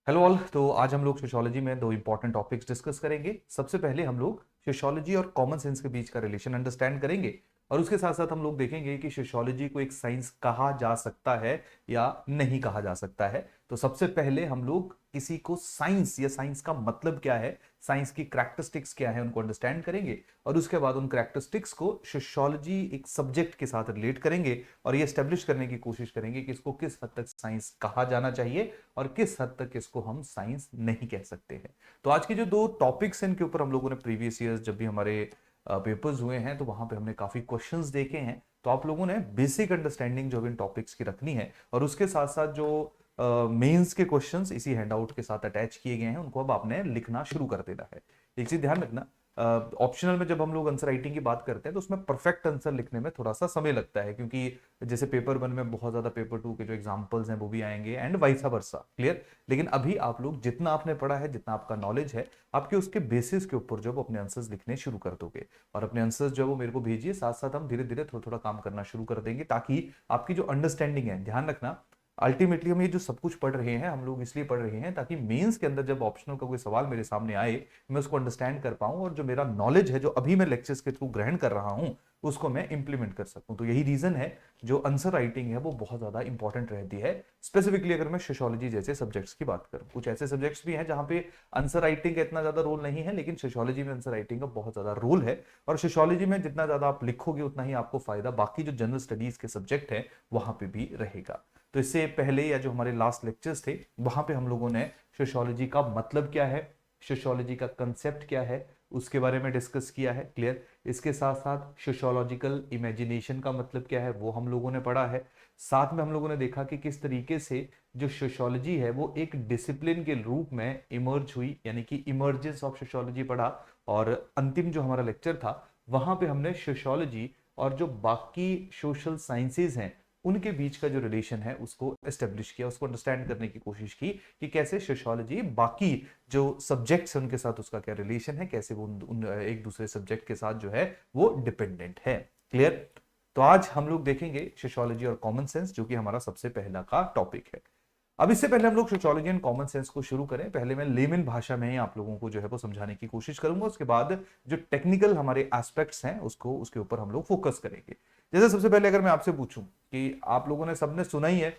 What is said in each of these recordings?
Hello all. तो आज हम लोग सोशियोलॉजी में दो इंपॉर्टेंट टॉपिक्स डिस्कस करेंगे। सबसे पहले हम लोग सोशियोलॉजी और कॉमन सेंस के बीच का रिलेशन अंडरस्टैंड करेंगे और उसके साथ साथ हम लोग देखेंगे कि सोशियोलॉजी को एक साइंस कहा जा सकता है या नहीं कहा जा सकता है। तो सबसे पहले हम लोग किसी को साइंस या साइंस का मतलब क्या है, साइंस की करैक्टरिस्टिक्स क्या है, उनको अंडरस्टैंड करेंगे और उसके बाद उन करैक्टरिस्टिक्स को सोशियोलॉजी एक सब्जेक्ट के साथ रिलेट करेंगे और ये स्टेब्लिश करने की कोशिश करेंगे कि इसको किस हद तक साइंस कहा जाना चाहिए और किस हद तक इसको हम साइंस नहीं कह सकते हैं। तो आज के जो दो टॉपिक्स हैं इनके ऊपर हम लोगों ने प्रीवियस ईयर्स जब भी हमारे पेपर्स हुए हैं तो वहां पे हमने काफी क्वेश्चंस देखे हैं। तो आप लोगों ने बेसिक अंडरस्टैंडिंग जो इन टॉपिक्स की रखनी है और उसके साथ साथ जो मेंस के क्वेश्चंस इसी हैंडआउट के साथ अटैच किए गए हैं उनको अब आपने लिखना शुरू कर देना है। एक चीज ध्यान रखना, ऑप्शनल में जब हम लोग आंसर राइटिंग की बात करते हैं तो उसमें परफेक्ट आंसर लिखने में थोड़ा सा समय लगता है, क्योंकि जैसे पेपर वन में बहुत ज्यादा पेपर टू के जो एग्जांपल्स हैं वो भी आएंगे एंड वाइस वर्सा, क्लियर। लेकिन अभी आप लोग जितना आपने पढ़ा है, जितना आपका नॉलेज है, आपके उसके बेसिस के ऊपर जो अपने आंसर्स लिखने शुरू कर दोगे और अपने आंसर्स जो है वो मेरे को भेजिए। साथ साथ हम धीरे धीरे थोड़ा थोड़ा काम करना शुरू कर देंगे ताकि आपकी जो अंडरस्टैंडिंग है, ध्यान रखना, अल्टीमेटली हम ये जो सब कुछ पढ़ रहे हैं हम लोग इसलिए पढ़ रहे हैं ताकि मेंस के अंदर जब ऑप्शनल का कोई सवाल मेरे सामने आए मैं उसको अंडरस्टैंड कर पाऊं और जो मेरा नॉलेज है जो अभी मैं लेक्चर्स के थ्रू ग्रहण कर रहा हूं उसको मैं इंप्लीमेंट कर सकूं। तो यही रीजन है जो आंसर राइटिंग है वो बहुत ज्यादा इंपॉर्टेंट रहती है। स्पेसिफिकली अगर मैं सोशियोलॉजी जैसे सब्जेक्ट्स की बात करूं, कुछ ऐसे सब्जेक्ट्स भी हैं जहां पे आंसर राइटिंग का इतना ज्यादा रोल नहीं है, लेकिन सोशियोलॉजी में आंसर राइटिंग का बहुत ज्यादा रोल है और सोशियोलॉजी में जितना ज्यादा आप लिखोगे उतना ही आपको फायदा बाकी जो जनरल स्टडीज के सब्जेक्ट है वहां पे भी रहेगा। तो इससे पहले या जो हमारे लास्ट लेक्चर्स थे वहां पे हम लोगों ने सोशियोलॉजी का मतलब क्या है, सोशियोलॉजी का कंसेप्ट क्या है, उसके बारे में डिस्कस किया है, क्लियर। इसके साथ साथ सोशियोलॉजिकल इमेजिनेशन का मतलब क्या है वो हम लोगों ने पढ़ा है। साथ में हम लोगों ने देखा कि किस तरीके से जो सोशियोलॉजी है वो एक डिसिप्लिन के रूप में इमर्ज हुई, यानी कि इमर्जेंस ऑफ सोशियोलॉजी पढ़ा। और अंतिम जो हमारा लेक्चर था वहां पे हमने सोशियोलॉजी और जो बाकी सोशल साइंसेज हैं उनके बीच का जो रिलेशन है उसको एस्टेब्लिश किया, उसको अंडरस्टैंड करने की कोशिश की कि कैसे सोशियोलॉजी बाकी जो सब्जेक्ट्स हैं उनके साथ उसका क्या रिलेशन है, कैसे वो एक दूसरे सब्जेक्ट के साथ जो है वो डिपेंडेंट है, क्लियर। तो आज हम लोग देखेंगे सोशियोलॉजी और कॉमन सेंस जो कि हमारा सबसे पहला का टॉपिक है। अब इससे पहले हम लोग सोशियोलॉजी एंड कॉमन सेंस को शुरू करें, पहले मैं लेमन भाषा में ही आप लोगों को जो है वो समझाने की कोशिश करूंगा। उसके बाद जो टेक्निकल हमारे एस्पेक्ट्स हैं उसको उसके ऊपर हम लोग फोकस करेंगे। जैसे सबसे पहले अगर मैं आपसे पूछूं कि आप लोगों ने सबने सुना ही है,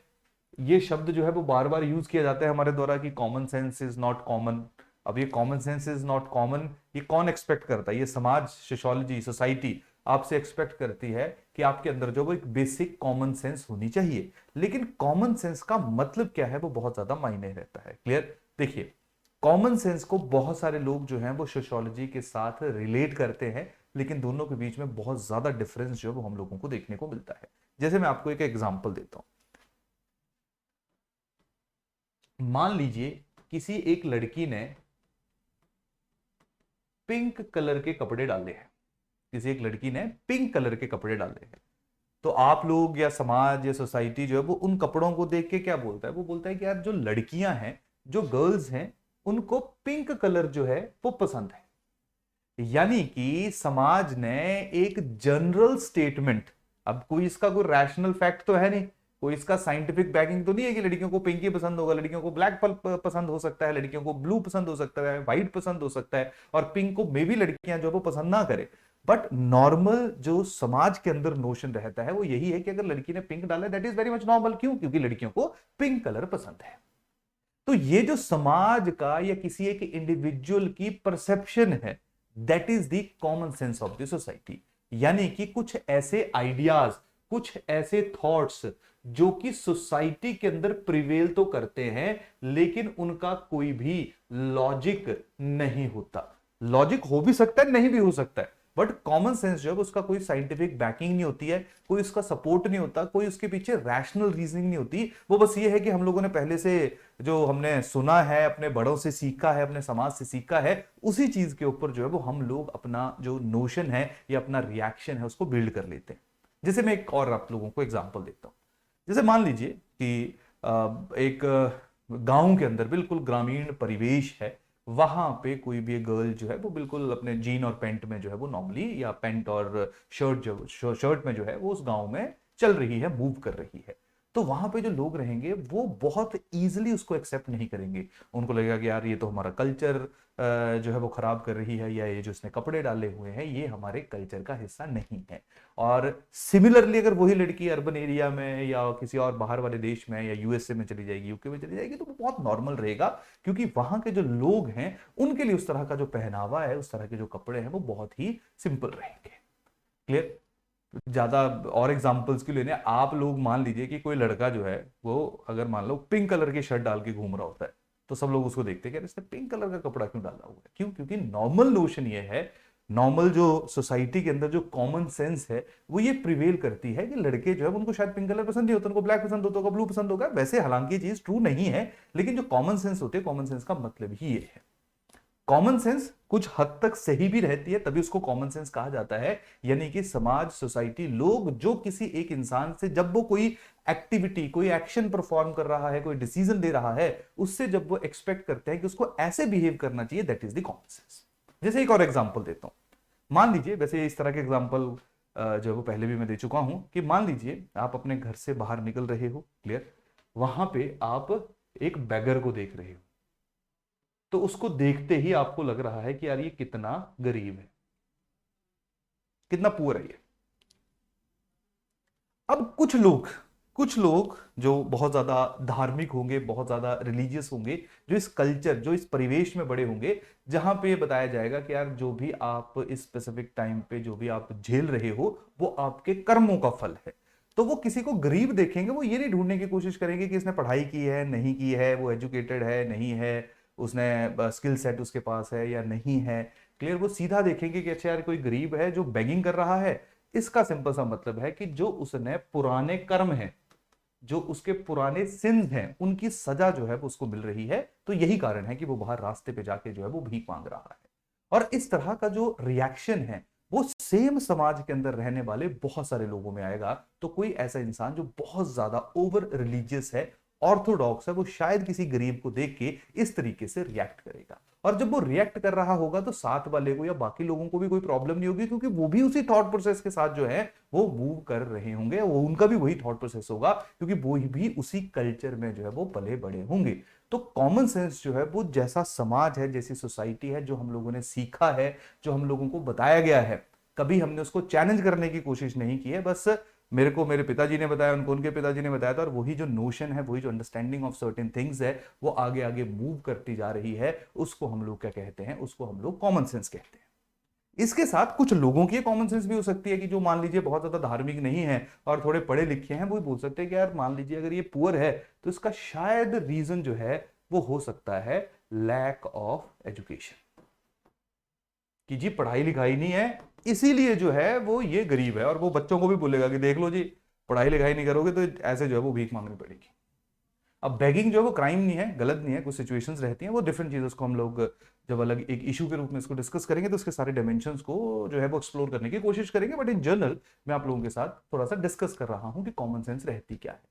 ये शब्द जो है वो बार बार यूज किया जाता है हमारे द्वारा कि common sense is not common. अब ये common sense is not common ये कौन एक्सपेक्ट करता है? ये समाज, सोशियोलॉजी, सोसाइटी आपसे एक्सपेक्ट करती है कि आपके अंदर जो वो एक बेसिक कॉमन सेंस होनी चाहिए। लेकिन कॉमन सेंस का मतलब क्या है वो बहुत ज्यादा मायने रहता है, क्लियर। देखिए, कॉमन सेंस को बहुत सारे लोग जो हैं वो सोशियोलॉजी के साथ रिलेट करते हैं, लेकिन दोनों के बीच में बहुत ज्यादा डिफरेंस जो है वो हम लोगों को देखने को मिलता है। जैसे मैं आपको एक एग्जांपल देता हूं। मान लीजिए किसी एक लड़की ने पिंक कलर के कपड़े डाले हैं, किसी एक लड़की ने पिंक कलर के कपड़े डाले हैं। तो आप लोग या समाज या सोसाइटी जो है वो उन कपड़ों को देख के क्या बोलता है? वो बोलता है कि यार जो लड़कियां हैं, जो गर्ल्स हैं, उनको पिंक कलर जो है वो पसंद है। यानी कि समाज ने एक जनरल स्टेटमेंट, अब कोई इसका कोई रैशनल फैक्ट तो है नहीं, कोई इसका साइंटिफिक बैकिंग तो नहीं है कि लड़कियों को पिंक ही पसंद होगा, लड़कियों को ब्लैक पसंद हो सकता है, लड़कियों को ब्लू पसंद हो सकता है, व्हाइट पसंद हो सकता है और पिंक को मे भी लड़कियां जो है वो पसंद ना करे। बट नॉर्मल जो समाज के अंदर नोशन रहता है वो यही है कि अगर लड़की ने पिंक डाला that is very much normal. क्यों? क्योंकि लड़कियों को पिंक कलर पसंद है। तो ये जो समाज का या किसी एक इंडिविजुअल की परसेप्शन है that is the common sense of the society. यानी कि कुछ ऐसे आइडियाज, कुछ ऐसे थॉट्स जो कि सोसाइटी के अंदर प्रिवेल तो करते हैं लेकिन उनका कोई भी लॉजिक नहीं होता। लॉजिक हो भी सकता है, नहीं भी हो सकता है, बट कॉमन सेंस जो है उसका कोई साइंटिफिक बैकिंग नहीं होती है, कोई उसका सपोर्ट नहीं होता, कोई उसके पीछे रैशनल रीजनिंग नहीं होती। वो बस ये है कि हम लोगों ने पहले से जो हमने सुना है, अपने बड़ों से सीखा है, अपने समाज से सीखा है, उसी चीज के ऊपर जो है वो हम लोग अपना जो नोशन है या अपना रिएक्शन है उसको बिल्ड कर लेते हैं। जैसे मैं एक और आप लोगों को एग्जांपल देता हूं। जैसे मान लीजिए कि एक गांव के अंदर बिल्कुल ग्रामीण परिवेश है, वहां पे कोई भी गर्ल जो है वो बिल्कुल अपने जीन और पैंट में जो है वो नॉर्मली, या पैंट और शर्ट में जो है वो उस गांव में चल रही है, मूव कर रही है। तो वहां पे जो लोग रहेंगे वो बहुत इजीली उसको एक्सेप्ट नहीं करेंगे। उनको लगेगा कि यार ये तो हमारा कल्चर जो है वो खराब कर रही है, या ये जो इसने कपड़े डाले हुए हैं ये हमारे कल्चर का हिस्सा नहीं है। और सिमिलरली अगर वही लड़की अर्बन एरिया में या किसी और बाहर वाले देश में या यूएसए में चली जाएगी, यूके में चली जाएगी, तो वो बहुत नॉर्मल रहेगा, क्योंकि वहां के जो लोग हैं उनके लिए उस तरह का जो पहनावा है, उस तरह के जो कपड़े हैं वो बहुत ही सिंपल रहेंगे। क्लियर? ज्यादा और एग्जांपल्स के लिए लेने, आप लोग मान लीजिए कि कोई लड़का जो है वो अगर मान लो पिंक कलर की शर्ट डाल के घूम रहा होता है, तो सब लोग उसको देखते हैं कि यार इसने पिंक कलर का कपड़ा क्यों डाला हुआ है। क्यों? क्योंकि नॉर्मल नोशन ये है, नॉर्मल जो सोसाइटी के अंदर जो कॉमन सेंस है वो ये प्रिवेल करती है कि लड़के जो है उनको शायद पिंक कलर पसंद नहीं होता, उनको ब्लैक पसंद होता होगा, ब्लू पसंद होगा। वैसे हालांकि ये चीज ट्रू नहीं है, लेकिन जो कॉमन सेंस होते हैं, कॉमन सेंस का मतलब ही ये है। कॉमन सेंस कुछ हद तक सही भी रहती है, तभी उसको कॉमन सेंस कहा जाता है। यानी कि समाज, सोसाइटी, लोग जो किसी एक इंसान से जब वो कोई एक्टिविटी, कोई एक्शन परफॉर्म कर रहा है, कोई डिसीजन ले रहा है, उससे जब वो एक्सपेक्ट करते हैं कि उसको ऐसे बिहेव करना चाहिए, that is the common sense. जैसे एक और एग्जांपल देता हूं। मान लीजिए, वैसे इस तरह के एग्जांपल जो वो पहले भी मैं दे चुका हूं, कि मान लीजिए आप अपने घर से बाहर निकल रहे हो, क्लियर, वहां पे आप एक बेगर को देख रहे हो, तो उसको देखते ही आपको लग रहा है कि यार ये कितना गरीब है, कितना पुअर है ये। अब कुछ लोग जो बहुत ज्यादा धार्मिक होंगे, बहुत ज्यादा रिलीजियस होंगे, जो इस कल्चर, जो इस परिवेश में बड़े होंगे, जहां पे बताया जाएगा कि यार जो भी आप इस स्पेसिफिक टाइम पे जो भी आप झेल रहे हो वो आपके कर्मों का फल है। तो वो किसी को गरीब देखेंगे, वो ये नहीं ढूंढने की कोशिश करेंगे कि इसने पढ़ाई की है नहीं की है, वो एजुकेटेड है नहीं है, उसने स्किल सेट उसके पास है या नहीं है। क्लियर? वो सीधा देखेंगे कि अच्छा यार कोई गरीब है जो बेगिंग कर रहा है। इसका सिंपल सा मतलब है कि जो उसने पुराने कर्म है, जो उसके पुराने सिंस हैं, उनकी सजा जो है वो उसको मिल रही है। तो यही कारण है कि वो बाहर रास्ते पे जाके जो है वो भीख मांग रहा है। और इस तरह का जो रिएक्शन है वो सेम समाज के अंदर रहने वाले बहुत सारे लोगों में आएगा। तो कोई ऐसा इंसान जो बहुत ज्यादा ओवर रिलीजियस है, ऑर्थोडॉक्स है, वो शायद किसी गरीब को देख के इस तरीके से रिएक्ट करेगा। और जब वो रिएक्ट कर रहा होगा तो साथ वाले को या बाकी लोगों को भी कोई प्रॉब्लम नहीं होगी, क्योंकि वो भी उसी थॉट प्रोसेस के साथ जो है वो मूव कर रहे होंगे, वो उनका भी वही थॉट प्रोसेस होगा, क्योंकि वो भी उसी कल्चर में जो है वो पले बड़े होंगे। तो कॉमन सेंस जो है वो जैसा समाज है, जैसी सोसाइटी है, जो हम लोगों ने सीखा है, जो हम लोगों को बताया गया है, कभी हमने उसको चैलेंज करने की कोशिश नहीं की है। बस मेरे को मेरे पिताजी ने बताया, उनको उनके पिताजी ने बताया था, और वही जो नोशन है, वही जो अंडरस्टैंडिंग ऑफ सर्टेन थिंग्स है, वो आगे आगे मूव करती जा रही है। उसको हम लोग क्या कहते हैं? उसको हम लोग कॉमन सेंस कहते हैं। इसके साथ कुछ लोगों की कॉमन सेंस भी हो सकती है कि जो मान लीजिए बहुत ज्यादा धार्मिक नहीं है और थोड़े पढ़े लिखे हैं, वो भी बोल सकते हैं कि यार मान लीजिए अगर ये पुअर है तो इसका शायद रीजन जो है वो हो सकता है लैक ऑफ एजुकेशन, कि जी पढ़ाई लिखाई नहीं है, इसीलिए जो है वो ये गरीब है। और वो बच्चों को भी बोलेगा कि देख लो जी, पढ़ाई लिखाई नहीं करोगे तो ऐसे जो है वो भीख मांगनी पड़ेगी। अब बेगिंग जो है वो क्राइम नहीं है, गलत नहीं है, कुछ सिचुएशंस रहती हैं, वो डिफरेंट चीज़, उसको हम लोग जब अलग एक इशू के रूप में इसको डिस्कस करेंगे तो उसके सारे डायमेंशंस को जो है वो एक्सप्लोर करने की कोशिश करेंगे। बट इन जनरल मैं आप लोगों के साथ थोड़ा सा डिस्कस कर रहा हूं कि कॉमन सेंस रहती क्या है।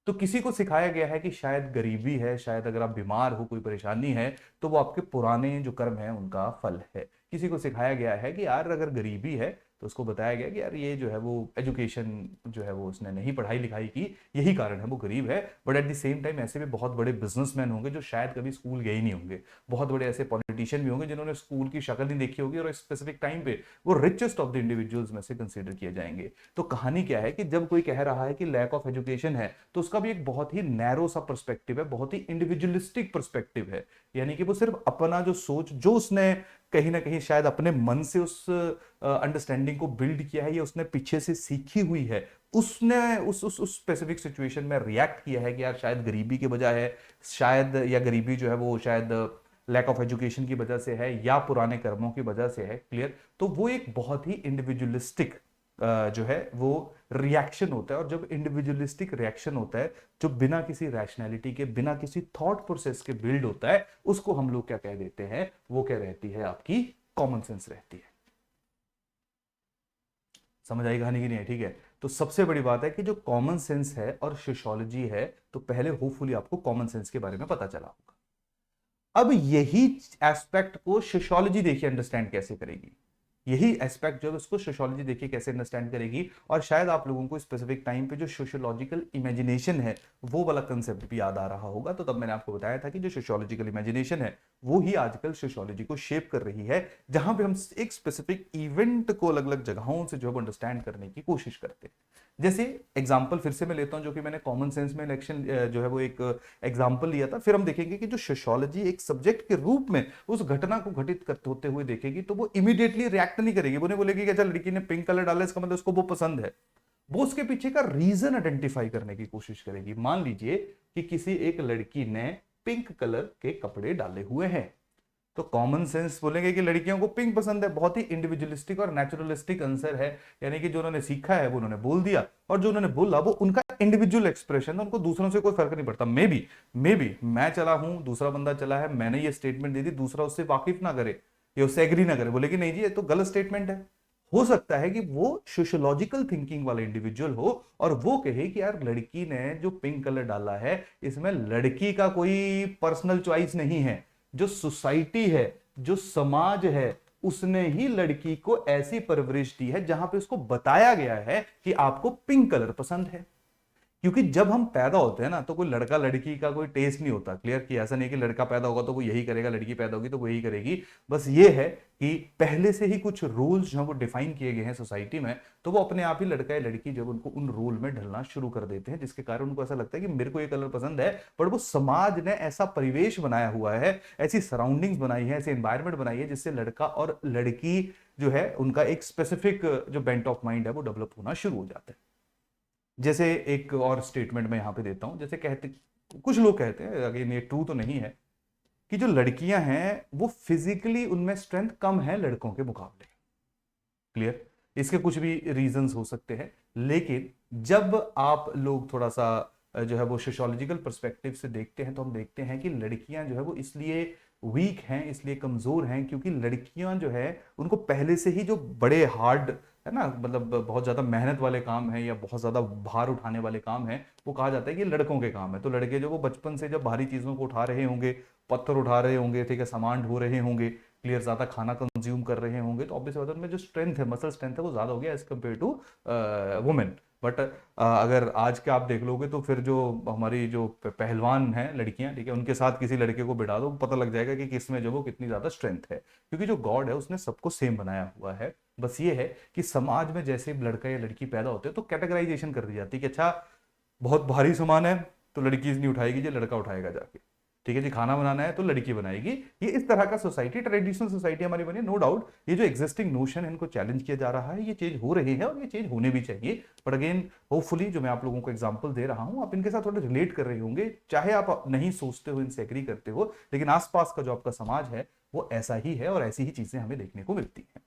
तो किसी को सिखाया गया है कि शायद गरीबी है, शायद अगर आप बीमार हो, कोई परेशानी है, तो वो आपके पुराने जो कर्म है उनका फल है। किसी को सिखाया गया है कि यार अगर गरीबी है, तो उसको बताया गया कि यार ये जो है वो एजुकेशन जो है वो उसने नहीं पढ़ाई लिखाई की, यही कारण है वो गरीब है। But at the same time ऐसे भी बहुत बड़े बिजनेसमैन होंगे जो शायद कभी स्कूल गए ही नहीं होंगे, बहुत बड़े ऐसे पॉलिटिशियन भी होंगे जिन्होंने स्कूल की शक्ल नहीं देखी होगी, और स्पेसिफिक टाइम पे वो रिचेस्ट ऑफ द इंडिविजुअल्स में से कंसिडर किए जाएंगे। तो कहानी क्या है कि जब कोई कह रहा है कि लैक ऑफ एजुकेशन है, तो उसका भी एक बहुत ही नैरो सा पर्सपेक्टिव है, बहुत ही इंडिविजुअलिस्टिक पर्सपेक्टिव है। यानी कि वो सिर्फ अपना जो सोच, जो उसने कहीं ना कहीं शायद अपने मन से उस अंडरस्टैंडिंग को बिल्ड किया है, या उसने पीछे से सीखी हुई है, उसने उस स्पेसिफिक सिचुएशन में रिएक्ट किया है कि यार शायद गरीबी की वजह है, शायद, या गरीबी जो है वो शायद लैक ऑफ एजुकेशन की वजह से है, या पुराने कर्मों की वजह से है। क्लियर? तो वो एक बहुत ही इंडिविजुअलिस्टिक जो है वो रिएक्शन होता है। और जब इंडिविजुअलिस्टिक रिएक्शन होता है, जो बिना किसी रैशनैलिटी के, बिना किसी थॉट प्रोसेस के बिल्ड होता है, उसको हम लोग क्या कह देते हैं? वो क्या रहती है? आपकी कॉमन सेंस रहती है। समझ आई कहानी की नहीं है? ठीक है। तो सबसे बड़ी बात है कि जो कॉमन सेंस है और सोशियोलॉजी है, तो पहले होपफुली आपको कॉमन सेंस के बारे में पता चला होगा। अब यही एस्पेक्ट को सोशियोलॉजी देखिए अंडरस्टैंड कैसे करेगी। यही एस्पेक्ट जो है उसको सोशियोलॉजी देखिए कैसे अंडरस्टैंड करेगी, और शायद आप लोगों को स्पेसिफिक टाइम पे जो सोशियोलॉजिकल इमेजिनेशन है वो वाला कंसेप्ट भी याद आ रहा होगा। तो तब मैंने आपको बताया था कि जो सोशियोलॉजिकल इमेजिनेशन है वो ही आजकल सोशियोलॉजी को शेप कर रही है, जहां पे हम एक स्पेसिफिक इवेंट को अलग अलग जगहों से जो है अंडरस्टैंड करने की कोशिश करते हैं। जैसे एग्जाम्पल फिर से मैं लेता हूं, जो कि मैंने कॉमन सेंस में इलेक्शन जो है वो एक एग्जाम्पल लिया था, फिर हम देखेंगे कि जो सोशियोलॉजी एक सब्जेक्ट के रूप में उस घटना को घटित करते होते हुए देखेगी तो वो इमीडिएटली रिएक्ट नहीं करेगी, वो नहीं बोलेगी कि अच्छा लड़की ने पिंक कलर डाला इसका मतलब उसको वो पसंद है। वो उसके पीछे का रीजन आइडेंटिफाई करने की कोशिश करेगी। मान लीजिए कि किसी एक लड़की ने पिंक कलर के कपड़े डाले हुए हैं, तो कॉमन सेंस बोलेंगे कि लड़कियों को पिंक पसंद है। बहुत ही इंडिविजुअलिस्टिक और नेचुरलिस्टिक आंसर है, यानी कि जो उन्होंने सीखा है वो उन्होंने बोल दिया, और जो उन्होंने बोला वो उनका इंडिविजुअल एक्सप्रेशन, उनको दूसरों से कोई फर्क नहीं पड़ता। मे बी मैं चला हूं, दूसरा बंदा चला है, मैंने ये स्टेटमेंट दे दी, दूसरा उससे वाकिफ ना करे या उससे एग्री ना करे, बोले कि नहीं जी ये तो गलत स्टेटमेंट है। हो सकता है कि वो सोशियोलॉजिकल थिंकिंग वाला इंडिविजुअल हो और वो कहे कि यार लड़की ने जो पिंक कलर डाला है इसमें लड़की का कोई पर्सनल चॉइस नहीं है, जो सोसाइटी है, जो समाज है, उसने ही लड़की को ऐसी परवरिश दी है जहां पे उसको बताया गया है कि आपको पिंक कलर पसंद है। क्योंकि जब हम पैदा होते हैं ना तो कोई लड़का लड़की का कोई टेस्ट नहीं होता, क्लियर, कि ऐसा नहीं कि लड़का पैदा होगा तो वो यही करेगा, लड़की पैदा होगी तो वो यही करेगी। बस ये है कि पहले से ही कुछ रूल्स जो वो डिफाइन किए गए हैं सोसाइटी में, तो वो अपने आप ही लड़का या लड़की जब उनको उन रूल में ढलना शुरू कर देते हैं, जिसके कारण उनको ऐसा लगता है कि मेरे को ये कलर पसंद है। पर वो समाज ने ऐसा परिवेश बनाया हुआ है, ऐसी सराउंडिंग्स बनाई है, ऐसी एनवायरमेंट बनाई है जिससे लड़का और लड़की जो है उनका एक स्पेसिफिक जो बेंट ऑफ माइंड है वो डेवलप होना शुरू हो जाता है। जैसे एक और स्टेटमेंट मैं यहां पे देता हूं, जैसे कहते कुछ लोग कहते हैं, अगेन ये ट्रू तो नहीं है, कि जो लड़कियां हैं वो फिजिकली उनमें स्ट्रेंथ कम है लड़कों के मुकाबले। क्लियर, इसके कुछ भी रीजंस हो सकते हैं, लेकिन जब आप लोग थोड़ा सा जो है वो सोशियोलॉजिकल पर्सपेक्टिव से देखते हैं तो हम देखते हैं कि लड़कियां जो है वो इसलिए वीक हैं, इसलिए कमजोर हैं, क्योंकि लड़कियां जो है उनको पहले से ही जो बड़े हार्ड है ना, मतलब बहुत ज्यादा मेहनत वाले काम है या बहुत ज्यादा भार उठाने वाले काम है, वो कहा जाता है कि लड़कों के काम है। तो लड़के जो वो बचपन से जब भारी चीजों को उठा रहे होंगे, पत्थर उठा रहे होंगे, ठीक है, सामान ढो रहे होंगे, क्लियर, ज्यादा खाना कंज्यूम कर रहे होंगे, तो ऑब्वियस बात है उनमें जो स्ट्रेंथ है, मसल स्ट्रेंथ है, वो ज्यादा हो गया as compared to women. But अगर आज के आप देख लोगे तो फिर जो हमारी जो पहलवान हैं लड़कियां, ठीक है, उनके साथ किसी लड़के को बिठा दो, पता लग जाएगा कि किसमें जो वो कितनी ज्यादा स्ट्रेंथ है, क्योंकि जो गॉड है उसने सबको सेम बनाया हुआ है। बस ये है कि समाज में जैसे लड़का या लड़की पैदा होते हैं तो कैटेगराइजेशन कर दी जाती है कि अच्छा बहुत भारी सामान है तो लड़की नहीं उठाएगी, जो लड़का उठाएगा जाके, ठीक है जी, खाना बनाना है तो लड़की बनाएगी। ये इस तरह का सोसाइटी, ट्रेडिशनल सोसाइटी हमारी बनी है, नो डाउट। ये जो एग्जिस्टिंग नोशन है इनको चैलेंज किया जा रहा है, ये चेंज हो रहे हैं और ये चेंज होने भी चाहिए। बट अगेन होपफुली जो मैं आप लोगों को एग्जांपल दे रहा हूं आप इनके साथ थोड़ा रिलेट कर रहे होंगे, चाहे आप नहीं सोचते हो, इनसे एग्री करते हो, लेकिन आसपास का जो आपका समाज है वो ऐसा ही है और ऐसी ही चीजें हमें देखने को मिलती हैं।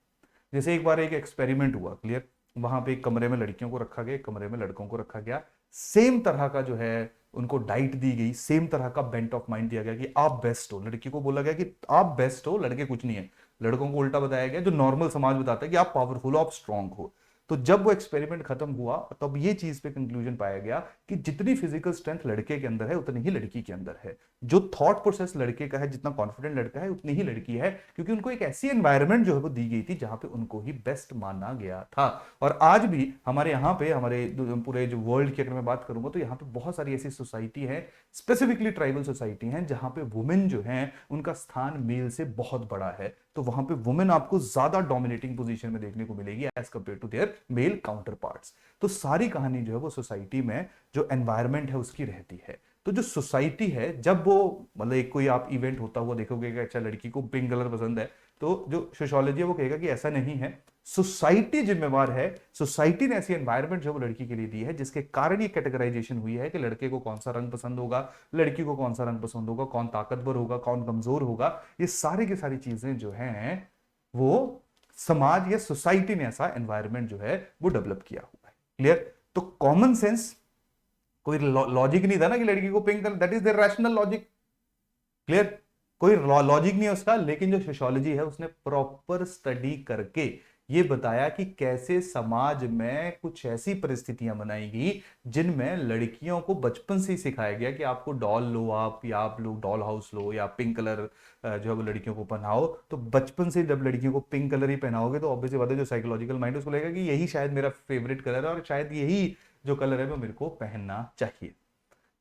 जैसे एक बार एक एक्सपेरिमेंट हुआ, क्लियर, वहां पे एक कमरे में लड़कियों को रखा गया, एक कमरे में लड़कों को रखा गया, सेम तरह का जो है उनको डाइट दी गई, सेम तरह का बेंट ऑफ माइंड दिया गया कि आप बेस्ट हो। लड़की को बोला गया कि आप बेस्ट हो, लड़के कुछ नहीं है। लड़कों को उल्टा बताया गया, जो नॉर्मल समाज बताता है कि आप पावरफुल हो, आप स्ट्रांग हो। तो जब वो एक्सपेरिमेंट खत्म हुआ तब ये चीज पे कंक्लूजन पाया गया कि जितनी फिजिकल स्ट्रेंथ लड़के के अंदर है उतनी ही लड़की के अंदर है। जो थॉट प्रोसेस लड़के का है, जितना कॉन्फिडेंट लड़का है उतनी ही लड़की है, क्योंकि उनको एक ऐसी एनवायरनमेंट जो है वो दी गई थी जहां पे उनको ही बेस्ट माना गया था। और आज भी हमारे यहाँ पे, हमारे पूरे जो वर्ल्ड की अगर मैं बात करूंगा तो यहाँ पे बहुत सारी ऐसी सोसाइटी है, स्पेसिफिकली ट्राइबल सोसाइटी है, जहां पे वुमेन जो है उनका स्थान मेल से बहुत बड़ा है। तो वहां पे वुमेन आपको ज्यादा डोमिनेटिंग पोजीशन में देखने को मिलेगी as compared to their male counterparts. तो सारी कहानी जो है वो सोसाइटी में जो एनवायरमेंट है उसकी रहती है। तो जो सोसाइटी है, जब वो मतलब एक कोई आप इवेंट होता हुआ देखोगे कि अच्छा लड़की को पिंक कलर पसंद है, तो जो सोशियोलॉजी है वो कहेगा कि ऐसा नहीं है, सोसाइटी जिम्मेवार है। सोसाइटी ने ऐसी एनवायरनमेंट जो वो लड़की के लिए दी है जिसके कारण ये कैटेगराइजेशन हुई है कि लड़के को कौन सा रंग पसंद होगा, लड़की को कौन सा रंग पसंद होगा, कौन ताकतवर होगा, कौन कमजोर होगा। ये सारी की सारी चीजें जो हैं वो समाज या सोसाइटी ने ऐसा एनवायरनमेंट जो है वो डेवलप किया हुआ है। क्लियर? तो कॉमन सेंस, कोई लॉजिक नहीं था ना कि लड़की को pink colour, that is the rational logic. Clear? कोई लॉजिक नहीं है उसका, लेकिन जो सोशियोलॉजी है उसने प्रॉपर स्टडी करके ये बताया कि कैसे समाज में कुछ ऐसी परिस्थितियां बनाई गई जिनमें लड़कियों को बचपन से ही सिखाया गया कि आपको डॉल लो आप, या आप लोग डॉल हाउस लो, या पिंक कलर जो है वो लड़कियों को पहनाओ। तो बचपन से जब लड़कियों को पिंक कलर ही पहनाओगे तो ऑब्वियसली बात है जो साइकोलॉजिकल माइंड उसको लगेगा कि यही शायद मेरा फेवरेट कलर है और शायद यही जो कलर है वो मेरे को पहनना चाहिए।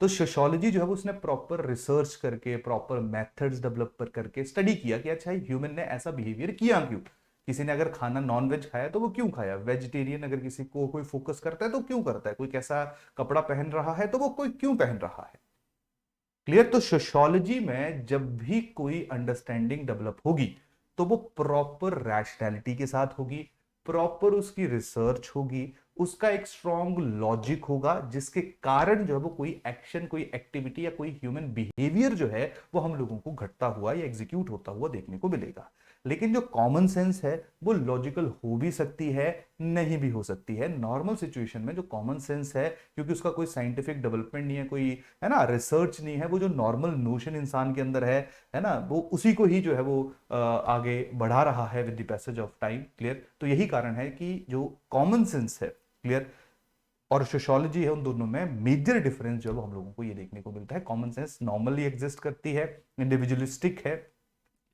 तो सोशियोलॉजी जो है वो उसने प्रॉपर रिसर्च करके, प्रॉपर मेथड्स डेवलप करके स्टडी किया कि अच्छा ह्यूमन ने ऐसा बिहेवियर किया क्यों। किसी ने अगर खाना नॉन वेज खाया तो वो क्यों खाया, वेजिटेरियन अगर किसी को कोई फोकस करता है तो क्यों करता है, कोई कैसा कपड़ा पहन रहा है तो वो कोई क्यों पहन रहा है। क्लियर। तो सोशियोलॉजी में जब भी कोई अंडरस्टैंडिंग डेवलप होगी तो वो प्रॉपर रैशनैलिटी के साथ होगी, प्रॉपर उसकी रिसर्च होगी, उसका एक स्ट्रॉन्ग लॉजिक होगा जिसके कारण जो है वो कोई एक्शन, कोई एक्टिविटी या कोई ह्यूमन बिहेवियर जो है वो हम लोगों को घटता हुआ या एग्जीक्यूट होता हुआ देखने को मिलेगा। लेकिन जो कॉमन सेंस है वो लॉजिकल हो भी सकती है, नहीं भी हो सकती है। नॉर्मल सिचुएशन में जो कॉमन सेंस है, क्योंकि उसका कोई साइंटिफिक डेवलपमेंट नहीं है, कोई है ना रिसर्च नहीं है, वो जो नॉर्मल नोशन इंसान के अंदर है ना, वो उसी को ही जो है वो आगे बढ़ा रहा है with the passage of time. Clear. तो यही कारण है कि जो कॉमन सेंस है, क्लियर, और सोशियोलॉजी है, उन दोनों में मेजर डिफरेंस जो है वो हम लोगों को ये देखने को मिलता है। कॉमन सेंस नॉर्मली एग्जिस्ट करती है, इंडिविजुअलिस्टिक है,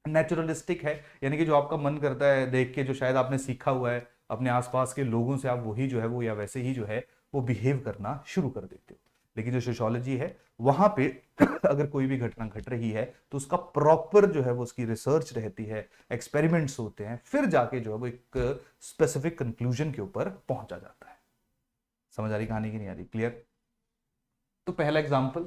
नेचुरलिस्टिक है, यानी कि जो आपका मन करता है देख के, जो शायद आपने सीखा हुआ है अपने आसपास के लोगों से, आप वही जो है वो या वैसे ही जो है वो बिहेव करना शुरू कर देते हो। लेकिन जो सोशियोलॉजी है वहां पे अगर कोई भी घटना घट रही है तो उसका प्रॉपर जो है वो उसकी रिसर्च रहती है, एक्सपेरिमेंट्स होते हैं, फिर जाके जो है वो एक स्पेसिफिक कंक्लूजन के ऊपर पहुंचा जाता है। समझ आ रही कहानी की नहीं आ रही? क्लियर। तो पहला एग्जाम्पल।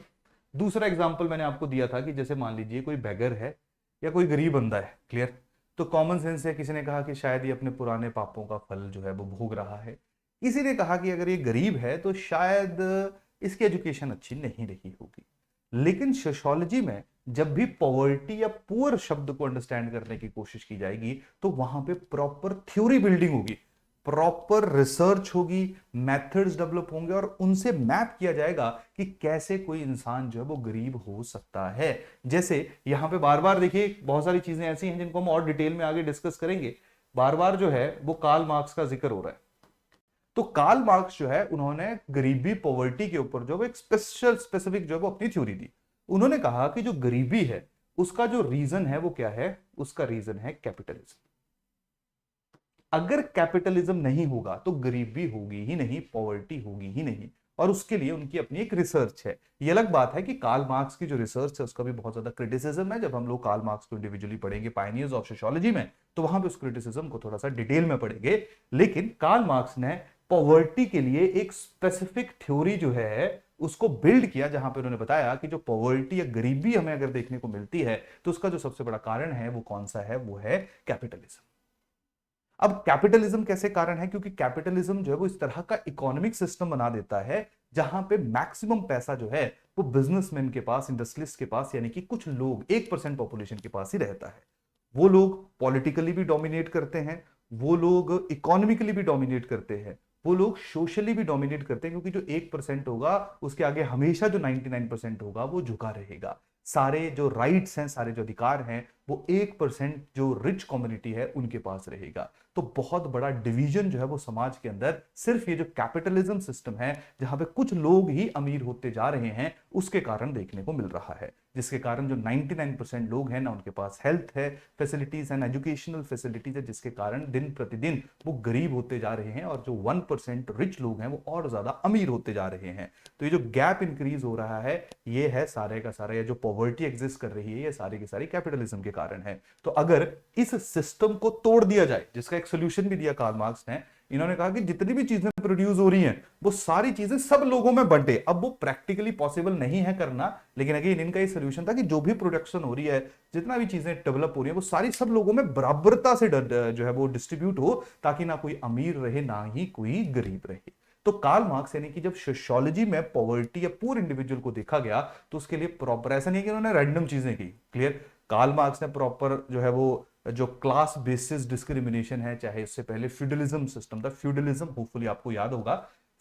दूसरा एग्जाम्पल मैंने आपको दिया था कि जैसे मान लीजिए कोई बेगर है या कोई गरीब बंदा है। क्लियर। तो कॉमन सेंस है, किसी ने कहा कि शायद ये अपने पुराने पापों का फल जो है वो भोग रहा है। किसी ने कहा कि अगर ये गरीब है तो शायद इसकी एजुकेशन अच्छी नहीं रही होगी। लेकिन सोशियोलॉजी में जब भी पॉवर्टी या पुअर शब्द को अंडरस्टैंड करने की कोशिश की जाएगी तो वहां पे प्रॉपर थ्योरी बिल्डिंग होगी, प्रॉपर रिसर्च होगी, मेथड्स डेवलप होंगे और उनसे मैप किया जाएगा कि कैसे कोई इंसान जो है वो गरीब हो सकता है। जैसे यहां पे बार बार देखिए बहुत सारी चीजें ऐसी हैं जिनको हम और डिटेल में आगे डिस्कस करेंगे। बार बार जो है वो कार्ल मार्क्स का जिक्र हो रहा है। तो कार्ल मार्क्स जो है उन्होंने गरीबी, पॉवर्टी के ऊपर जो है एक स्पेसिफिक जो है वो अपनी थ्योरी दी। उन्होंने कहा कि जो गरीबी है उसका जो रीजन है वो क्या है, उसका रीजन है कैपिटलिज्म। अगर कैपिटलिज्म नहीं होगा तो गरीबी होगी ही नहीं, पॉवर्टी होगी ही नहीं। और उसके लिए उनकी अपनी एक रिसर्च है। ये अलग बात है कि कार्ल मार्क्स की जो रिसर्च है उसका भी बहुत ज्यादा क्रिटिसिज्म है। जब हम लोग कार्ल मार्क्स को इंडिविजुअली पढ़ेंगे पायनियर्स ऑफ सोशियोलॉजी में तो वहां पे उस क्रिटिसिज्म को थोड़ा सा डिटेल में पढ़ेंगे। लेकिन कार्ल मार्क्स ने पॉवर्टी के लिए एक स्पेसिफिक थ्योरी जो है उसको बिल्ड किया, जहां पे उन्होंने बताया कि जो पॉवर्टी या गरीबी हमें अगर देखने को मिलती है तो उसका जो सबसे बड़ा कारण है वो कौन सा है, वो है कैपिटलिज्म। अब कैपिटलिज्म कैसे कारण है, क्योंकि कैपिटलिज्म जो है वो इस तरह का इकोनॉमिक सिस्टम बना देता है जहां पे मैक्सिमम पैसा जो है वो बिजनेसमैन के पास, इंडस्ट्रियलिस्ट के पास, यानी कि कुछ लोग 1% पॉपुलेशन के पास ही रहता है। वो लोग पॉलिटिकली भी डोमिनेट करते हैं, वो लोग इकोनॉमिकली भी डोमिनेट करते हैं, वो लोग सोशली भी डोमिनेट करते हैं, क्योंकि जो 1% होगा उसके आगे हमेशा जो 99% होगा वो झुका रहेगा। सारे जो राइट्स हैं, सारे जो अधिकार हैं वो 1% जो रिच कम्युनिटी है उनके पास रहेगा। तो बहुत बड़ा डिवीजन जो है वो समाज के अंदर सिर्फ ये जो कैपिटलिज्म सिस्टम है जहां पे कुछ लोग ही अमीर होते जा रहे हैं उसके कारण देखने को मिल रहा है। जिसके कारण जो 99% लोग हैं ना उनके पास हेल्थ है, फैसिलिटीज एंड एजुकेशनल फैसिलिटीज है, जिसके कारण दिन प्रतिदिन वो गरीब होते जा रहे हैं और जो 1% रिच लोग हैं वो और ज्यादा अमीर होते जा रहे हैं। तो ये जो गैप इंक्रीज हो रहा है ये है सारे का सारा, या जो पॉवर्टी एग्जिस्ट कर रही है ये सारी की सारी कैपिटलिज्म के कारण है। तो अगर इस सिस्टम को तोड़ दिया जाए, जिसका एक सोल्यूशन भी दिया कार्ल मार्क्स ने, इन्होंने कहा कि जितनी भी चीजें प्रोड्यूस हो रही हैं वो सारी चीजें सब लोगों में बंटे। अब वो प्रैक्टिकली पॉसिबल नहीं है करना, लेकिन अगेन इनका ये सोल्यूशन था कि जो भी प्रोडक्शन हो रही है, जितना भी चीजें डेवलप हो रही है वो सारी सब लोगों में बराबरता से जो है वो डिस्ट्रीब्यूट हो, ताकि ना कोई अमीर रहे ना ही कोई गरीब रहे। तो कार्ल मार्क्स यानी कि जब सोशियोलॉजी में पॉवर्टी या पूर इंडिविजुअल को देखा गया तो उसके लिए प्रॉपर, ऐसा नहीं कि उन्होंने रैंडम चीजें की। क्लियर। कार्ल मार्क्स ने प्रॉपर जो है वो जो क्लास बेसिस डिस्क्रिमिनेशन है, चाहे इससे पहले फ्यूडलिज्म सिस्टम था, फ्यूडलिज्म होपफुली आपको याद होगा,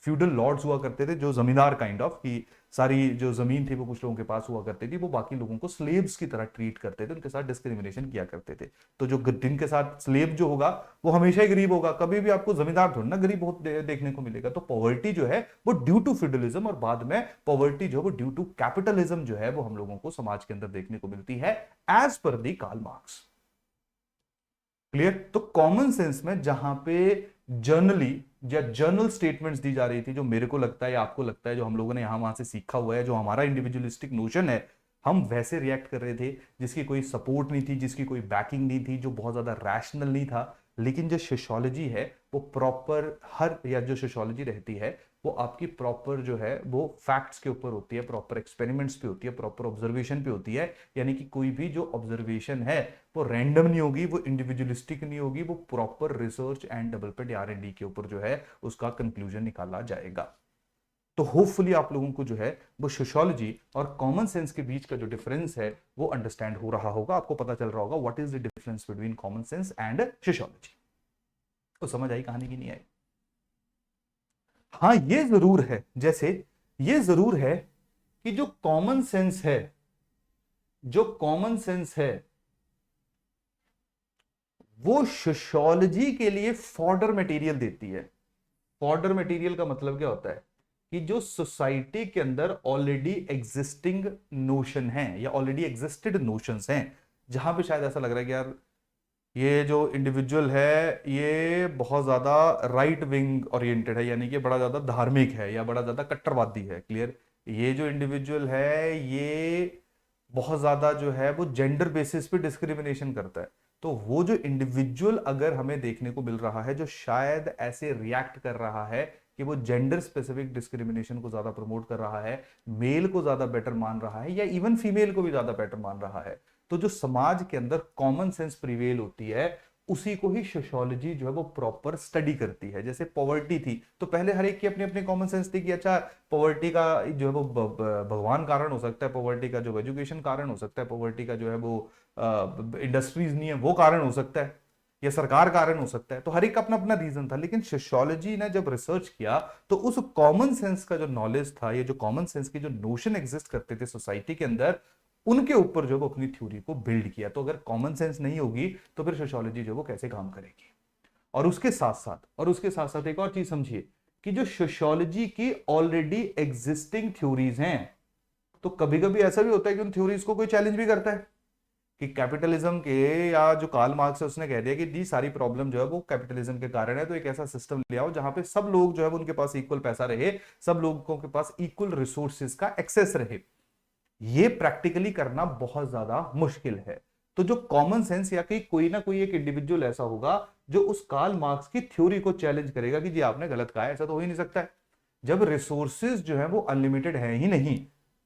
फ्यूडल लॉर्ड्स हुआ करते थे जो जमींदार काइंड ऑफ, कि सारी जो जमीन थी वो कुछ लोगों के पास हुआ करती थी, वो बाकी लोगों को स्लेव्स की तरह ट्रीट करते थे, उनके साथ डिस्क्रिमिनेशन किया करते थे। तो जो जिनके साथ स्लेव जो होगा वो हमेशा ही गरीब होगा, कभी भी आपको जमींदार थोड़ा ना गरीब देखने को मिलेगा। तो पॉवर्टी जो है वो ड्यू टू फ्यूडलिज्म, और बाद में पॉवर्टी जो है वो ड्यू टू कैपिटलिज्म जो है वो हम लोगों को समाज के अंदर देखने को मिलती है, एज पर दी कार्ल मार्क्स। क्लियर? तो कॉमन सेंस में जहां पे जर्नली या जर्नल स्टेटमेंट्स दी जा रही थी, जो मेरे को लगता है या आपको लगता है, जो हम लोगों ने यहां वहां से सीखा हुआ है, जो हमारा इंडिविजुअलिस्टिक नोशन है, हम वैसे रिएक्ट कर रहे थे जिसकी कोई सपोर्ट नहीं थी, जिसकी कोई बैकिंग नहीं थी, जो बहुत ज्यादा रैशनल नहीं था। लेकिन जो सोशियोलॉजी है वो प्रॉपर हर, या जो सोशियोलॉजी रहती है वो आपकी प्रॉपर जो है वो फैक्ट्स के ऊपर होती है, प्रॉपर एक्सपेरिमेंट्स पे होती है, प्रॉपर ऑब्जर्वेशन पे होती है। यानी कि कोई भी जो ऑब्जर्वेशन है वो रैंडम नहीं होगी, वो इंडिविजुअलिस्टिक नहीं होगी, वो proper research and development R&D के ऊपर जो है उसका कंक्लूजन निकाला जाएगा। तो होपफुली आप लोगों को जो है वो सोशियोलॉजी और कॉमन सेंस के बीच का जो डिफरेंस है वो अंडरस्टैंड हो रहा होगा, आपको पता चल रहा होगा what is the difference between common sense and sociology. तो समझ आई कहानी की नहीं आई? हाँ ये जरूर है, जैसे ये जरूर है कि जो कॉमन सेंस है, जो कॉमन सेंस है वो सोशियोलॉजी के लिए फॉर्डर मटेरियल देती है। फॉर्डर मटेरियल का मतलब क्या होता है कि जो सोसाइटी के अंदर ऑलरेडी एग्जिस्टिंग नोशन है या ऑलरेडी एग्जिस्टेड नोशंस हैं, जहां पे शायद ऐसा लग रहा है कि यार ये जो इंडिविजुअल है ये बहुत ज्यादा राइट विंग ओरिएंटेड है, यानी कि बड़ा ज्यादा धार्मिक है या बड़ा ज्यादा कट्टरवादी है। क्लियर? ये जो इंडिविजुअल है ये बहुत ज्यादा जो है वो जेंडर बेसिस पे डिस्क्रिमिनेशन करता है। तो वो जो इंडिविजुअल अगर हमें देखने को मिल रहा है जो शायद ऐसे रिएक्ट कर रहा है कि वो जेंडर स्पेसिफिक डिस्क्रिमिनेशन को ज्यादा प्रमोट कर रहा है, मेल को ज्यादा बेटर मान रहा है या इवन फीमेल को भी ज्यादा बेटर मान रहा है, तो जो समाज के अंदर कॉमन सेंस प्रिवेल होती है उसी को ही सोशियोलॉजी जो है वो प्रॉपर स्टडी करती है। जैसे पॉवर्टी थी तो पहले हर एक की अपनी अपनी कॉमन सेंस थी कि अच्छा पॉवर्टी का जो है वो भगवान कारण हो सकता है, पॉवर्टी का जो एजुकेशन कारण हो सकता है, पॉवर्टी का जो है वो इंडस्ट्रीज नहीं है वो कारण हो सकता है, या सरकार कारण हो सकता है। तो हर एक का अपना अपना रीजन था। लेकिन सोशियोलॉजी ने जब रिसर्च किया तो उस कॉमन सेंस का जो नॉलेज था, ये जो कॉमन सेंस की जो नोशन एग्जिस्ट करते थे सोसाइटी के अंदर, उनके ऊपर जो वो अपनी थ्योरी को बिल्ड किया। तो अगर कॉमन सेंस नहीं होगी तो फिर सोशियोलॉजी जो वो कैसे काम करेगी? और उसके साथ साथ एक और चीज समझिए कि जो सोशियोलॉजी की ऑलरेडी एग्जिस्टिंग थ्योरीज हैं, तो कभी कभी ऐसा भी होता है कि उन थ्योरीज को कोई चैलेंज भी करता है कि कैपिटलिज्म के, या जो कार्ल मार्क्स है उसने कह दिया कि जी सारी प्रॉब्लम जो है वो कैपिटलिज्म के कारण है, तो एक ऐसा सिस्टम ले आओ जहां पे सब लोग जो है उनके पास इक्वल पैसा रहे, सब लोगों के पास इक्वल रिसोर्सेज का एक्सेस रहे। ये प्रैक्टिकली करना बहुत ज्यादा मुश्किल है। तो जो कॉमन सेंस या कि कोई ना कोई एक इंडिविजुअल ऐसा होगा जो उस कार्ल मार्क्स की थ्योरी को चैलेंज करेगा कि जी आपने गलत कहा है, ऐसा तो हो ही नहीं सकता है, जब रिसोर्सेज जो है वो अनलिमिटेड है ही नहीं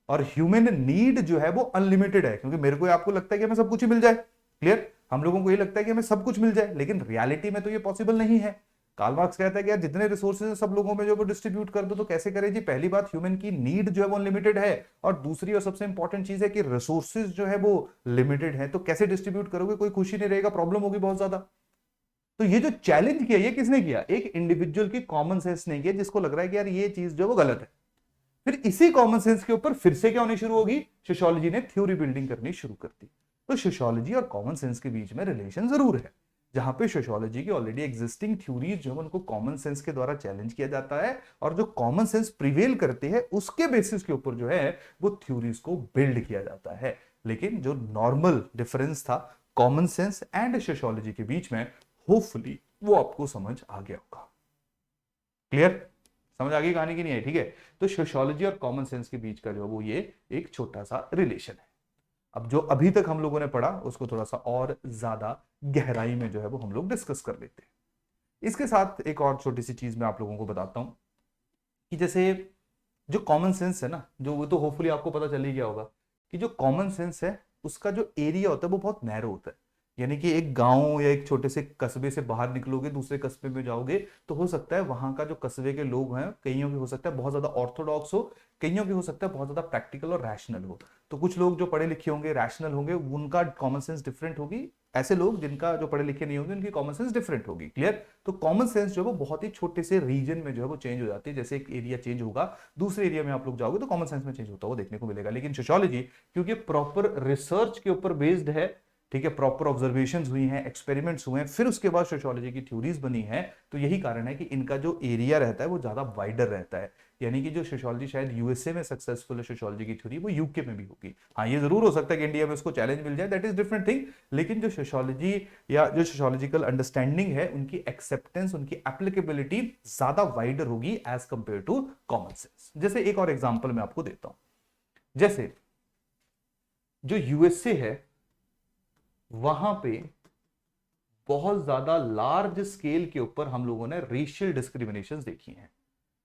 और ह्यूमन नीड जो है वो अनलिमिटेड है। क्योंकि मेरे को आपको लगता है कि हमें सब कुछ ही मिल जाए, क्लियर, हम लोगों को ये लगता है कि हमें सब कुछ मिल जाए, लेकिन रियलिटी में तो ये पॉसिबल नहीं है। कार्ल मार्क्स कहता है कि यार जितने रिसोर्सेज है सब लोगों में जो वो डिस्ट्रीब्यूट कर दो, तो कैसे करें जी? पहली बात, ह्यूमन की नीड जो है वो अनलिमिटेड है, और दूसरी और सबसे इंपॉर्टेंट चीज है कि रिसोर्सेज जो है वो लिमिटेड है, तो कैसे डिस्ट्रीब्यूट करोगे? कोई खुशी नहीं रहेगा, प्रॉब्लम होगी बहुत ज्यादा। तो ये जो चैलेंज किया ये किसने किया? एक इंडिविजुअल की कॉमन सेंस ने किया, जिसको लग रहा है कि यार ये चीज जो है वो गलत है। फिर इसी कॉमन सेंस के ऊपर फिर से क्या होनी शुरू होगी? सोशियोलॉजी ने थ्योरी बिल्डिंग करनी शुरू कर दी। तो सोशियोलॉजी और कॉमन सेंस के बीच में रिलेशन जरूर है, जहां पे सोशियोलॉजी की ऑलरेडी एग्जिस्टिंग थ्योरीज जो है उनको कॉमन सेंस के द्वारा चैलेंज किया जाता है, और जो कॉमन सेंस प्रिवेल करते हैं उसके बेसिस के ऊपर जो है वो थ्योरीज को बिल्ड किया जाता है। लेकिन जो नॉर्मल डिफरेंस था कॉमन सेंस एंड सोशियोलॉजी के बीच में, होपफुली वो आपको समझ आ गया होगा। क्लियर? समझ आ गई कहानी की नहीं है? ठीक है। तो सोशियोलॉजी और कॉमन सेंस के बीच का जो वो ये एक छोटा सा रिलेशन है। अब जो अभी तक हम लोगों ने पढ़ा उसको थोड़ा सा और ज्यादा गहराई में जो है वो हम लोग डिस्कस कर लेते हैं। इसके साथ एक और छोटी सी चीज मैं आप लोगों को बताता हूं कि जैसे जो कॉमन सेंस है ना, जो वो तो होपफुली आपको पता चल ही गया होगा कि जो कॉमन सेंस है उसका जो एरिया होता है वो बहुत नैरो होता है। यानी कि एक गांव या एक छोटे से कस्बे से बाहर निकलोगे, दूसरे कस्बे में जाओगे, तो हो सकता है वहां का जो कस्बे के लोग हैं, कईयों की हो सकता है बहुत ज्यादा ऑर्थोडॉक्स हो, कईयों की हो सकता है बहुत ज्यादा प्रैक्टिकल और रैशनल हो। तो कुछ लोग जो पढ़े लिखे होंगे, रैशनल होंगे, उनका कॉमन सेंस डिफरेंट होगी, ऐसे लोग जिनका जो पढ़े लिखे नहीं होंगे उनकी कॉमन सेंस डिफरेंट होगी। क्लियर? तो कॉमन सेंस जो है वो बहुत ही छोटे से रीजन में जो है वो चेंज हो जाती है। जैसे एक एरिया चेंज होगा, दूसरे एरिया में आप लोग जाओगे तो कॉमन सेंस में चेंज होता है वो देखने को मिलेगा। लेकिन सोशियोलॉजी क्योंकि प्रॉपर रिसर्च के ऊपर बेस्ड है, ठीक है, प्रॉपर ऑब्जर्वेशंस हुई हैं, एक्सपेरिमेंट्स हुए हैं, फिर उसके बाद सोशियोलॉजी की थ्योरीज बनी है, तो यही कारण है कि इनका जो एरिया रहता है वो ज्यादा वाइडर रहता है। यानी कि जो सोशियोलॉजी शायद यूएसए में सक्सेसफुल है सोशियोलॉजी की थ्योरी, वो यूके में भी होगी। हाँ, ये जरूर हो सकता है कि इंडिया में उसको चैलेंज मिल जाए, दैट इज डिफरेंट थिंग। लेकिन जो सोशियोलॉजी या जो सोशियोलॉजिकल अंडरस्टैंडिंग है, उनकी एक्सेप्टेंस, उनकी एप्लीकेबिलिटी ज्यादा वाइडर होगी as compared to common sense. जैसे एक और एग्जांपल मैं आपको देता हूं। जैसे जो यूएसए है वहां पे बहुत ज्यादा लार्ज स्केल के ऊपर हम लोगों ने रेशियल डिस्क्रिमिनेशन देखी हैं,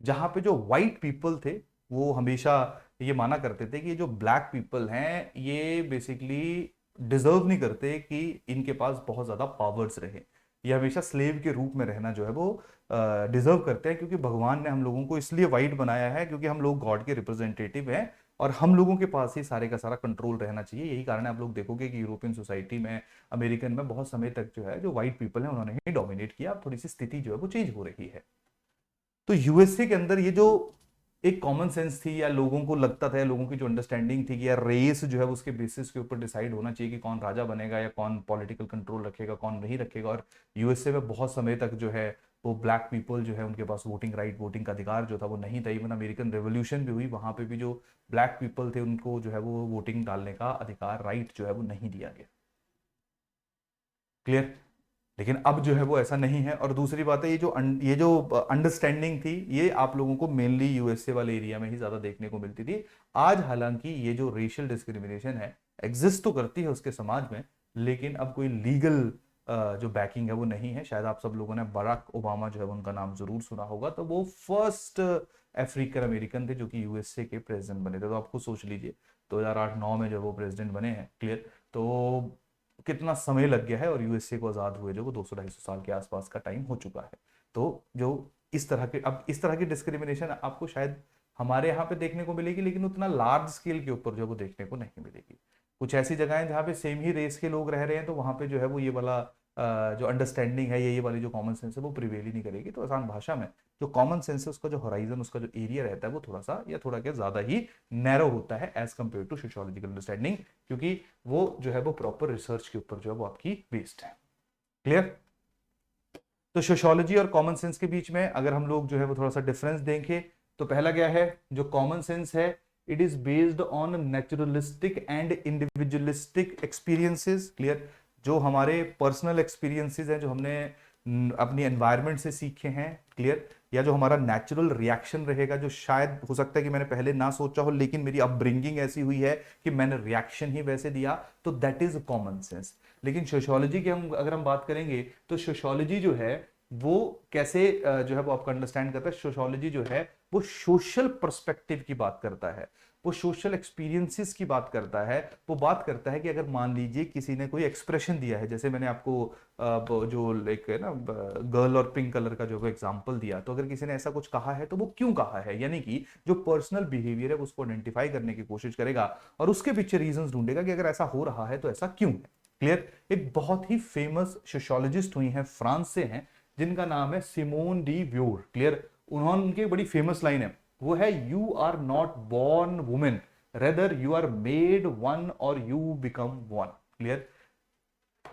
जहां पे जो व्हाइट पीपल थे वो हमेशा ये माना करते थे कि ये जो ब्लैक पीपल हैं ये बेसिकली डिजर्व नहीं करते कि इनके पास बहुत ज्यादा पावर्स रहे। ये हमेशा स्लेव के रूप में रहना जो है वो डिजर्व करते हैं, क्योंकि भगवान ने हम लोगों को इसलिए व्हाइट बनाया है क्योंकि हम लोग गॉड के रिप्रेजेंटेटिव हैं और हम लोगों के पास ही सारे का सारा कंट्रोल रहना चाहिए। यही कारण है आप लोग देखोगे कि यूरोपियन सोसाइटी में, अमेरिकन में बहुत समय तक जो है जो व्हाइट पीपल है उन्होंने ही डोमिनेट किया। अब थोड़ी सी स्थिति जो है वो चेंज हो रही है। तो यूएसए के अंदर ये जो एक कॉमन सेंस थी, या लोगों को लगता था, या लोगों की जो अंडरस्टैंडिंग थी कि यार रेस जो है उसके बेसिस के ऊपर डिसाइड होना चाहिए कि कौन राजा बनेगा या कौन पॉलिटिकल कंट्रोल रखेगा, कौन नहीं रखेगा। और यूएसए में बहुत समय तक जो है वो ब्लैक पीपल जो है उनके पास वोटिंग राइट, वोटिंग का अधिकार जो था वो नहीं था। इवन अमेरिकन रेवोल्यूशन भी हुई, वहां पे भी जो ब्लैक पीपल थे उनको जो है वो वोटिंग डालने का अधिकार, राइट जो है वो नहीं दिया गया। क्लियर? लेकिन अब जो है वो ऐसा नहीं है। और दूसरी बात है, ये जो अंडरस्टैंडिंग थी ये आप लोगों को मेनली यूएसए वाले एरिया में ही ज्यादा देखने को मिलती थी। आज हालांकि ये जो रेशियल डिस्क्रिमिनेशन है एग्जिस्ट तो करती है उसके समाज में, लेकिन अब कोई लीगल जो बैकिंग है वो नहीं है। शायद आप सब लोगों ने बराक ओबामा जो है उनका नाम जरूर सुना होगा। तो वो फर्स्ट अफ्रीकन अमेरिकन थे जो कि यूएसए के प्रेसिडेंट बने थे। तो आप खुद सोच लीजिए 2008-9 में जब वो प्रेसिडेंट बने हैं। क्लियर? तो कितना समय लग गया है, और यूएसए को आजाद हुए जो वो 200-250 साल के आसपास का टाइम हो चुका है। तो जो इस तरह की डिस्क्रिमिनेशन आपको शायद हमारे यहाँ पे देखने को मिलेगी, लेकिन उतना लार्ज स्केल के ऊपर जो वो देखने को नहीं मिलेगी। कुछ ऐसी जगह है जहाँ पे सेम ही रेस के लोग रह रहे हैं, तो वहां पे जो है वो ये वाला जो अंडरस्टैंडिंग है, ये वाली जो कॉमन सेंस है वो प्रिवेल ही नहीं करेगी। तो आसान भाषा में जो कॉमन सेंस है उसका जो होराइजन, उसका जो एरिया रहता है वो थोड़ा सा या थोड़ा क्या ज्यादा ही नैरो होता है as compared to sociological understanding, क्योंकि वो जो है वो प्रॉपर रिसर्च के ऊपर जो है वो आपकी बेस्ड है। क्लियर? तो सोशियोलॉजी और कॉमन सेंस के बीच में अगर हम लोग जो है वो थोड़ा सा डिफरेंस देखें, तो पहला क्या है, जो कॉमन सेंस है it is based on naturalistic and individualistic experiences. Clear? जो हमारे पर्सनल एक्सपीरियंसेस हैं, जो हमने अपनी एनवायरनमेंट से सीखे हैं। क्लियर? या जो हमारा नेचुरल रिएक्शन रहेगा, जो शायद हो सकता है कि मैंने पहले ना सोचा हो, लेकिन मेरी अपब्रिंगिंग ऐसी हुई है कि मैंने रिएक्शन ही वैसे दिया, तो दैट इज कॉमन सेंस। लेकिन सोशियोलॉजी की अगर हम बात करेंगे, तो सोशियोलॉजी जो है वो कैसे जो है वो आपका अंडरस्टैंड करता है। सोशियोलॉजी जो है वो सोशल पर्सपेक्टिव की बात करता है, वो सोशल एक्सपीरियंसेस की बात करता है। वो बात करता है कि अगर मान लीजिए किसी ने कोई एक्सप्रेशन दिया है, जैसे मैंने आपको जो लाइक है ना गर्ल और पिंक कलर का जो एग्जांपल दिया, तो अगर किसी ने ऐसा कुछ कहा है तो वो क्यों कहा है, यानी कि जो पर्सनल बिहेवियर है उसको आइडेंटिफाई करने की कोशिश करेगा और उसके पीछे रीजंस ढूंढेगा कि अगर ऐसा हो रहा है तो ऐसा क्यों है। क्लियर? एक बहुत ही फेमस सोशियोलॉजिस्ट हुई हैं, फ्रांस से हैं, जिनका नाम है सिमोन डी व्योर। क्लियर? उनकी बड़ी फेमस लाइन है, वो है you are not born women, rather you are made one और यू बिकम वन। क्लियर?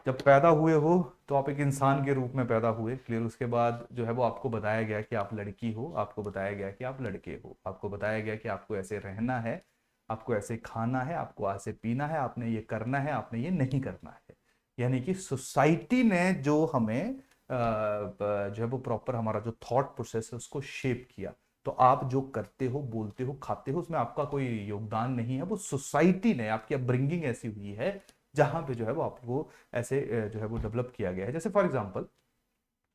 जब पैदा हुए हो तो आप एक इंसान के रूप में पैदा हुए। क्लियर? उसके बाद जो है वो आपको बताया गया कि आप लड़की हो, आपको बताया गया कि आप लड़के हो, आपको बताया गया कि आपको ऐसे रहना है, आपको ऐसे खाना है, आपको ऐसे पीना है, आपने ये करना है, आपने ये नहीं करना है। यानी कि सोसाइटी ने जो हमें जो है वो प्रॉपर हमारा जो थॉट प्रोसेस है उसको शेप किया। तो आप जो करते हो, बोलते हो, खाते हो, उसमें आपका कोई योगदान नहीं है, वो सोसाइटी ने, आपकी अपब्रिंगिंग ऐसी हुई है जहां पे जो है वो आपको ऐसे जो है वो डेवलप किया गया है। जैसे फॉर एग्जांपल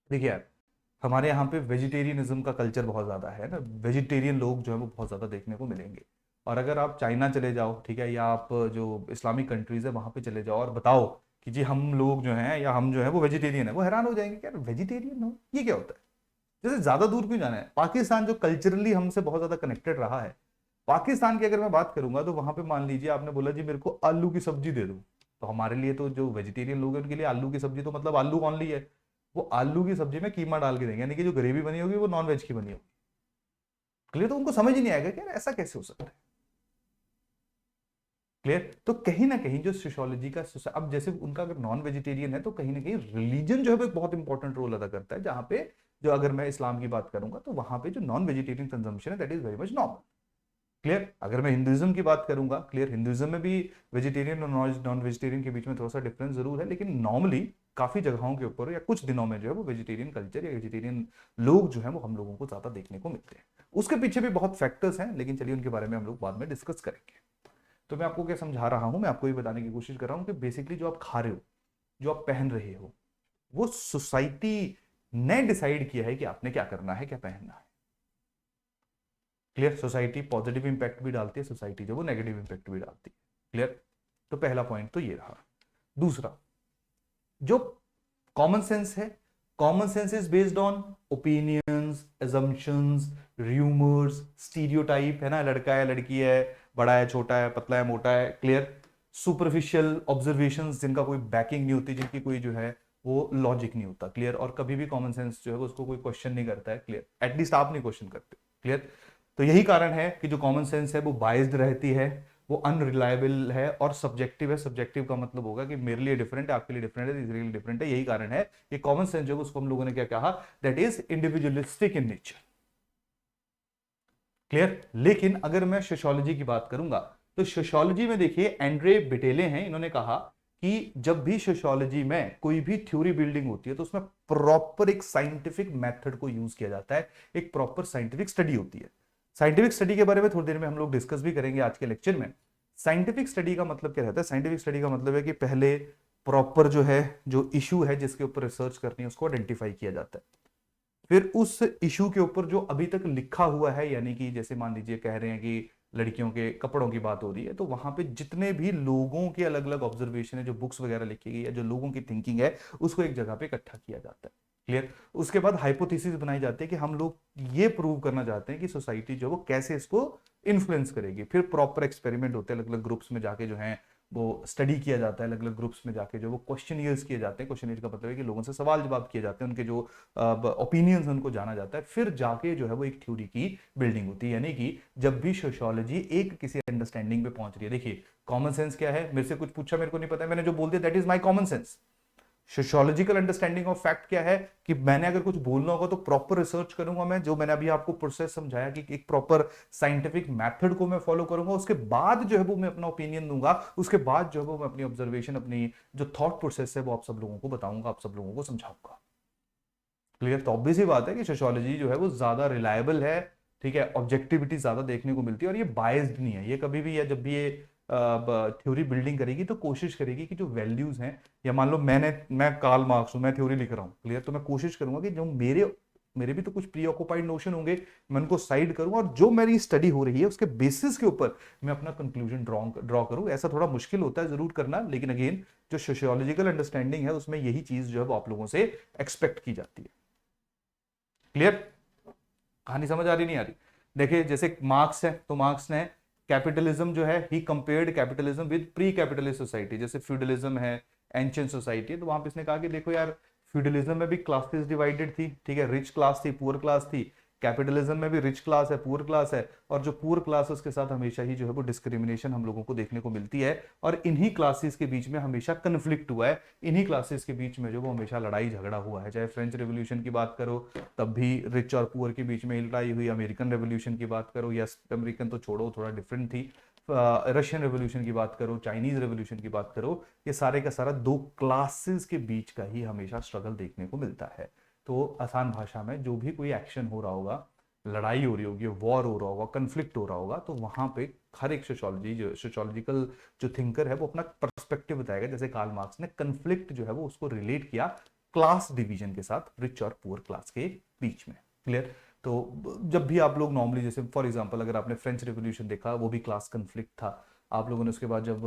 देखिए यार, हमारे यहाँ पे वेजिटेरियनिज्म का कल्चर बहुत ज़्यादा है ना, वेजिटेरियन लोग जो है वो बहुत ज़्यादा देखने को मिलेंगे। और अगर आप चाइना चले जाओ, ठीक है, या आप जो इस्लामिक कंट्रीज है वहां पे चले जाओ और बताओ कि जी हम लोग जो हैं या हम जो है वो वेजिटेरियन है, वो हैरान हो जाएंगे कि यार वेजिटेरियन हो, ये क्या होता है। जैसे ज्यादा दूर क्यों जाना है, पाकिस्तान जो कल्चरली हमसे बहुत ज्यादा कनेक्टेड रहा है, पाकिस्तान की अगर मैं बात करूंगा तो वहां पे मान लीजिए आपने बोला जी मेरे को आलू की सब्जी दे दो, तो हमारे लिए तो जो वेजिटेरियन लोग हैं उनके लिए आलू की सब्जी तो मतलब आलू ऑनली है, वो आलू की सब्जी में कीमा डाल के देंगे, यानी कि जो ग्रेवी बनी होगी वो नॉन वेज की बनी होगी। क्लियर? तो उनको समझ ही नहीं आएगा कि यार ऐसा कैसे हो सकता है। क्लियर? तो कहीं ना कहीं जो सोशियोलॉजी का अब जैसे उनका अगर नॉन वेजिटेरियन है तो कहीं ना कहीं रिलीजन जो है वो एक बहुत इंपॉर्टेंट रोल अदा करता है, जहां पे जो अगर मैं इस्लाम की बात करूंगा तो वहां पे जो नॉन वेजिटेरियन कंजम्पशन है that is very much normal. Clear? अगर मैं हिंदुइज्म की बात करूंगा, क्लियर, हिंदुइज्म में भी वेजिटेरियन और नॉन वेजिटेरियन के बीच में थोड़ा सा डिफरेंस जरूर है, लेकिन नॉर्मली काफी जगहों के ऊपर या कुछ दिनों में जो है वो वेजिटेरियन कल्चर या वेजिटेरियन लोग जो है वो हम लोगों को ज्यादा देखने को मिलते हैं। उसके पीछे भी बहुत फैक्टर्स हैं, लेकिन चलिए उनके बारे में हम लोग बाद में डिस्कस करेंगे। तो मैं आपको क्या समझा रहा हूं, मैं आपको ये बताने की कोशिश कर रहा हूं कि बेसिकली जो आप खा रहे हो, जो आप पहन रहे हो, वो सोसाइटी ने डिसाइड किया है कि आपने क्या करना है, क्या पहनना है। क्लियर? सोसाइटी पॉजिटिव इंपैक्ट भी डालती है, सोसाइटी जो वो नेगेटिव इंपैक्ट भी डालती है। क्लियर? तो पहला पॉइंट तो ये रहा। दूसरा, जो कॉमन सेंस है, common sense is based on opinions, assumptions, rumours, stereotype, है ना, लड़का है लड़की है, बड़ा है छोटा है, पतला है मोटा है। क्लियर? सुपरफिशियल ऑब्जर्वेशंस जिनका कोई बैकिंग नहीं होती, जिनकी कोई जो है वो लॉजिक नहीं होता। क्लियर? और कभी भी कॉमन सेंस जो है उसको कोई क्वेश्चन नहीं करता है। क्लियर? एटलीस्ट आप नहीं क्वेश्चन करते। क्लियर? तो यही कारण है कि जो कॉमन सेंस है वो बाइज्ड रहती है, वो अनरिलायबल है और सब्जेक्टिव है। सब्जेक्टिव का मतलब होगा कि मेरे लिए डिफरेंट है, आपके लिए डिफरेंट है, इसके लिए डिफरेंट है। यही कारण है कि कॉमन सेंस जो है उसको हम लोगों ने क्या कहा, that is individualistic in nature. Clear? लेकिन अगर मैं सोशियोलॉजी की बात करूंगा तो सोशियोलॉजी में देखिए एंड्रे बिटेले हैं, इन्होंने कहा कि जब भी सोशियोलॉजी में कोई भी थ्योरी बिल्डिंग होती है तो उसमें प्रॉपर एक साइंटिफिक मेथड को यूज किया जाता है, एक प्रॉपर साइंटिफिक स्टडी होती है। साइंटिफिक स्टडी के बारे में थोड़ी देर में हम लोग डिस्कस भी करेंगे आज के लेक्चर में। साइंटिफिक स्टडी का मतलब क्या रहता है? साइंटिफिक स्टडी का मतलब है कि पहले प्रॉपर जो है, जो इशू है जिसके ऊपर रिसर्च करनी है उसको आइडेंटिफाई किया जाता है। फिर उस इशू के ऊपर जो अभी तक लिखा हुआ है, यानी कि जैसे मान लीजिए कह रहे हैं कि लड़कियों के कपड़ों की बात हो रही है, तो वहां पे जितने भी लोगों के अलग अलग ऑब्जर्वेशन है, जो बुक्स वगैरह लिखी गई है, जो लोगों की थिंकिंग है, उसको एक जगह पे इकट्ठा किया जाता है। क्लियर? उसके बाद हाइपोथेसिस बनाई जाती है कि हम लोग ये प्रूव करना चाहते हैं कि सोसाइटी जो है वो कैसे इसको इन्फ्लुएंस करेगी। फिर प्रॉपर एक्सपेरिमेंट होते हैं, अलग अलग ग्रुप्स में जाके जो है वो स्टडी किया जाता है, अलग अलग ग्रुप्स में जाके जो वो क्वेश्चनियर्स किए जाते हैं। क्वेश्चनियर का मतलब है कि लोगों से सवाल जवाब किए जाते हैं, उनके जो ओपिनियंस उनको जाना जाता है, फिर जाके जो है वो एक थ्योरी की बिल्डिंग होती है। यानी कि जब भी सोशियोलॉजी एक किसी अंडरस्टैंडिंग पे पहुंच रही है, देखिए कॉमन सेंस क्या है, मेरे से कुछ पूछा मेरे को नहीं पता है, मैंने जो बोल दिया that is my common sense. Sociological understanding of fact क्या है कि मैंने अगर कुछ बोलना होगा तो प्रॉपर रिसर्च करूंगा, मैं जो मैंने अभी आपको प्रोसेस समझाया कि एक प्रॉपर साइंटिफिक मेथड को मैं फॉलो करूंगा, उसके बाद जो है वो मैं अपना ओपिनियन दूंगा, उसके बाद जो है वो मैं अपनी ऑब्जर्वेशन, अपनी जो थॉट प्रोसेस है वो आप सब लोगों को बताऊंगा, आप सब लोगों को समझाऊंगा। क्लियर? तो ऑब्वियस ही बात है कि सोशियोलॉजी जो है वो ज्यादा रिलायबल है। ठीक है? ऑब्जेक्टिविटी ज्यादा देखने को मिलती है और ये बायस्ड नहीं है। ये कभी भी, या जब भी ये थ्योरी बिल्डिंग करेगी तो कोशिश करेगी कि जो वैल्यूज हैं, या मान लो मैं कार्ल मार्क्स हूं, मैं थ्योरी लिख रहा हूँ, क्लियर, तो मैं कोशिश करूंगा कि जो मेरे मेरे भी तो कुछ प्री ऑक्युपाइड नोशन होंगे, मैं उनको साइड करूंगा और जो मेरी स्टडी हो रही है उसके बेसिस के ऊपर मैं अपना कंक्लूजन ड्रॉ करूं। ऐसा थोड़ा मुश्किल होता है जरूर करना, लेकिन अगेन जो सोशियोलॉजिकल अंडरस्टैंडिंग है उसमें यही चीज जो है वो आप लोगों से एक्सपेक्ट की जाती है। क्लियर? कहानी समझ आ रही नहीं आ रही? देखिए जैसे मार्क्स है, तो मार्क्स ने कैपिटलिज्म जो है, ही compared capitalism with pre capitalist society. जैसे फ्यूडलिज्म है, एंशियंट सोसाइटी है, तो वहां पे इसने कहा कि देखो यार, फ्यूडलिज्म में भी क्लासेस डिवाइडेड थी, ठीक है, रिच क्लास थी, पुअर क्लास थी। कैपिटलिज्म में भी रिच क्लास है, पुअर क्लास है, और जो पुअर क्लास है उसके साथ हमेशा ही जो है वो डिस्क्रिमिनेशन हम लोगों को देखने को मिलती है, और इन्हीं क्लासेस के बीच में हमेशा कन्फ्लिक्ट हुआ है, इन्हीं क्लासेस के बीच में जो वो हमेशा लड़ाई झगड़ा हुआ है। चाहे फ्रेंच रेवोल्यूशन की बात करो तब भी रिच और पुअर के बीच में लड़ाई हुई, अमेरिकन रेवोल्यूशन की बात करो, या अमेरिकन तो छोड़ो, थोड़ा डिफरेंट थी, रशियन रेवोल्यूशन की बात करो, चाइनीज रेवोल्यूशन की बात करो, ये सारे का सारा दो क्लासेस के बीच का ही हमेशा स्ट्रगल देखने को मिलता है। तो आसान भाषा में जो भी कोई एक्शन हो रहा होगा, लड़ाई हो रही होगी, वॉर हो रहा होगा, कन्फ्लिक्ट हो रहा होगा, तो वहां पे हर एक सोशियोलॉजी जो सोशियोलॉजिकल जो थिंकर है वो अपना पर्सपेक्टिव बताएगा। जैसे कार्ल मार्क्स ने कन्फ्लिक्ट जो है वो उसको रिलेट किया क्लास डिवीजन के साथ, रिच और पुअर क्लास के बीच में। क्लियर? तो जब भी आप लोग नॉर्मली, जैसे फॉर एग्जांपल अगर आपने फ्रेंच रेवोल्यूशन देखा, वो भी क्लास कन्फ्लिक्ट था। आप लोगों ने उसके बाद जब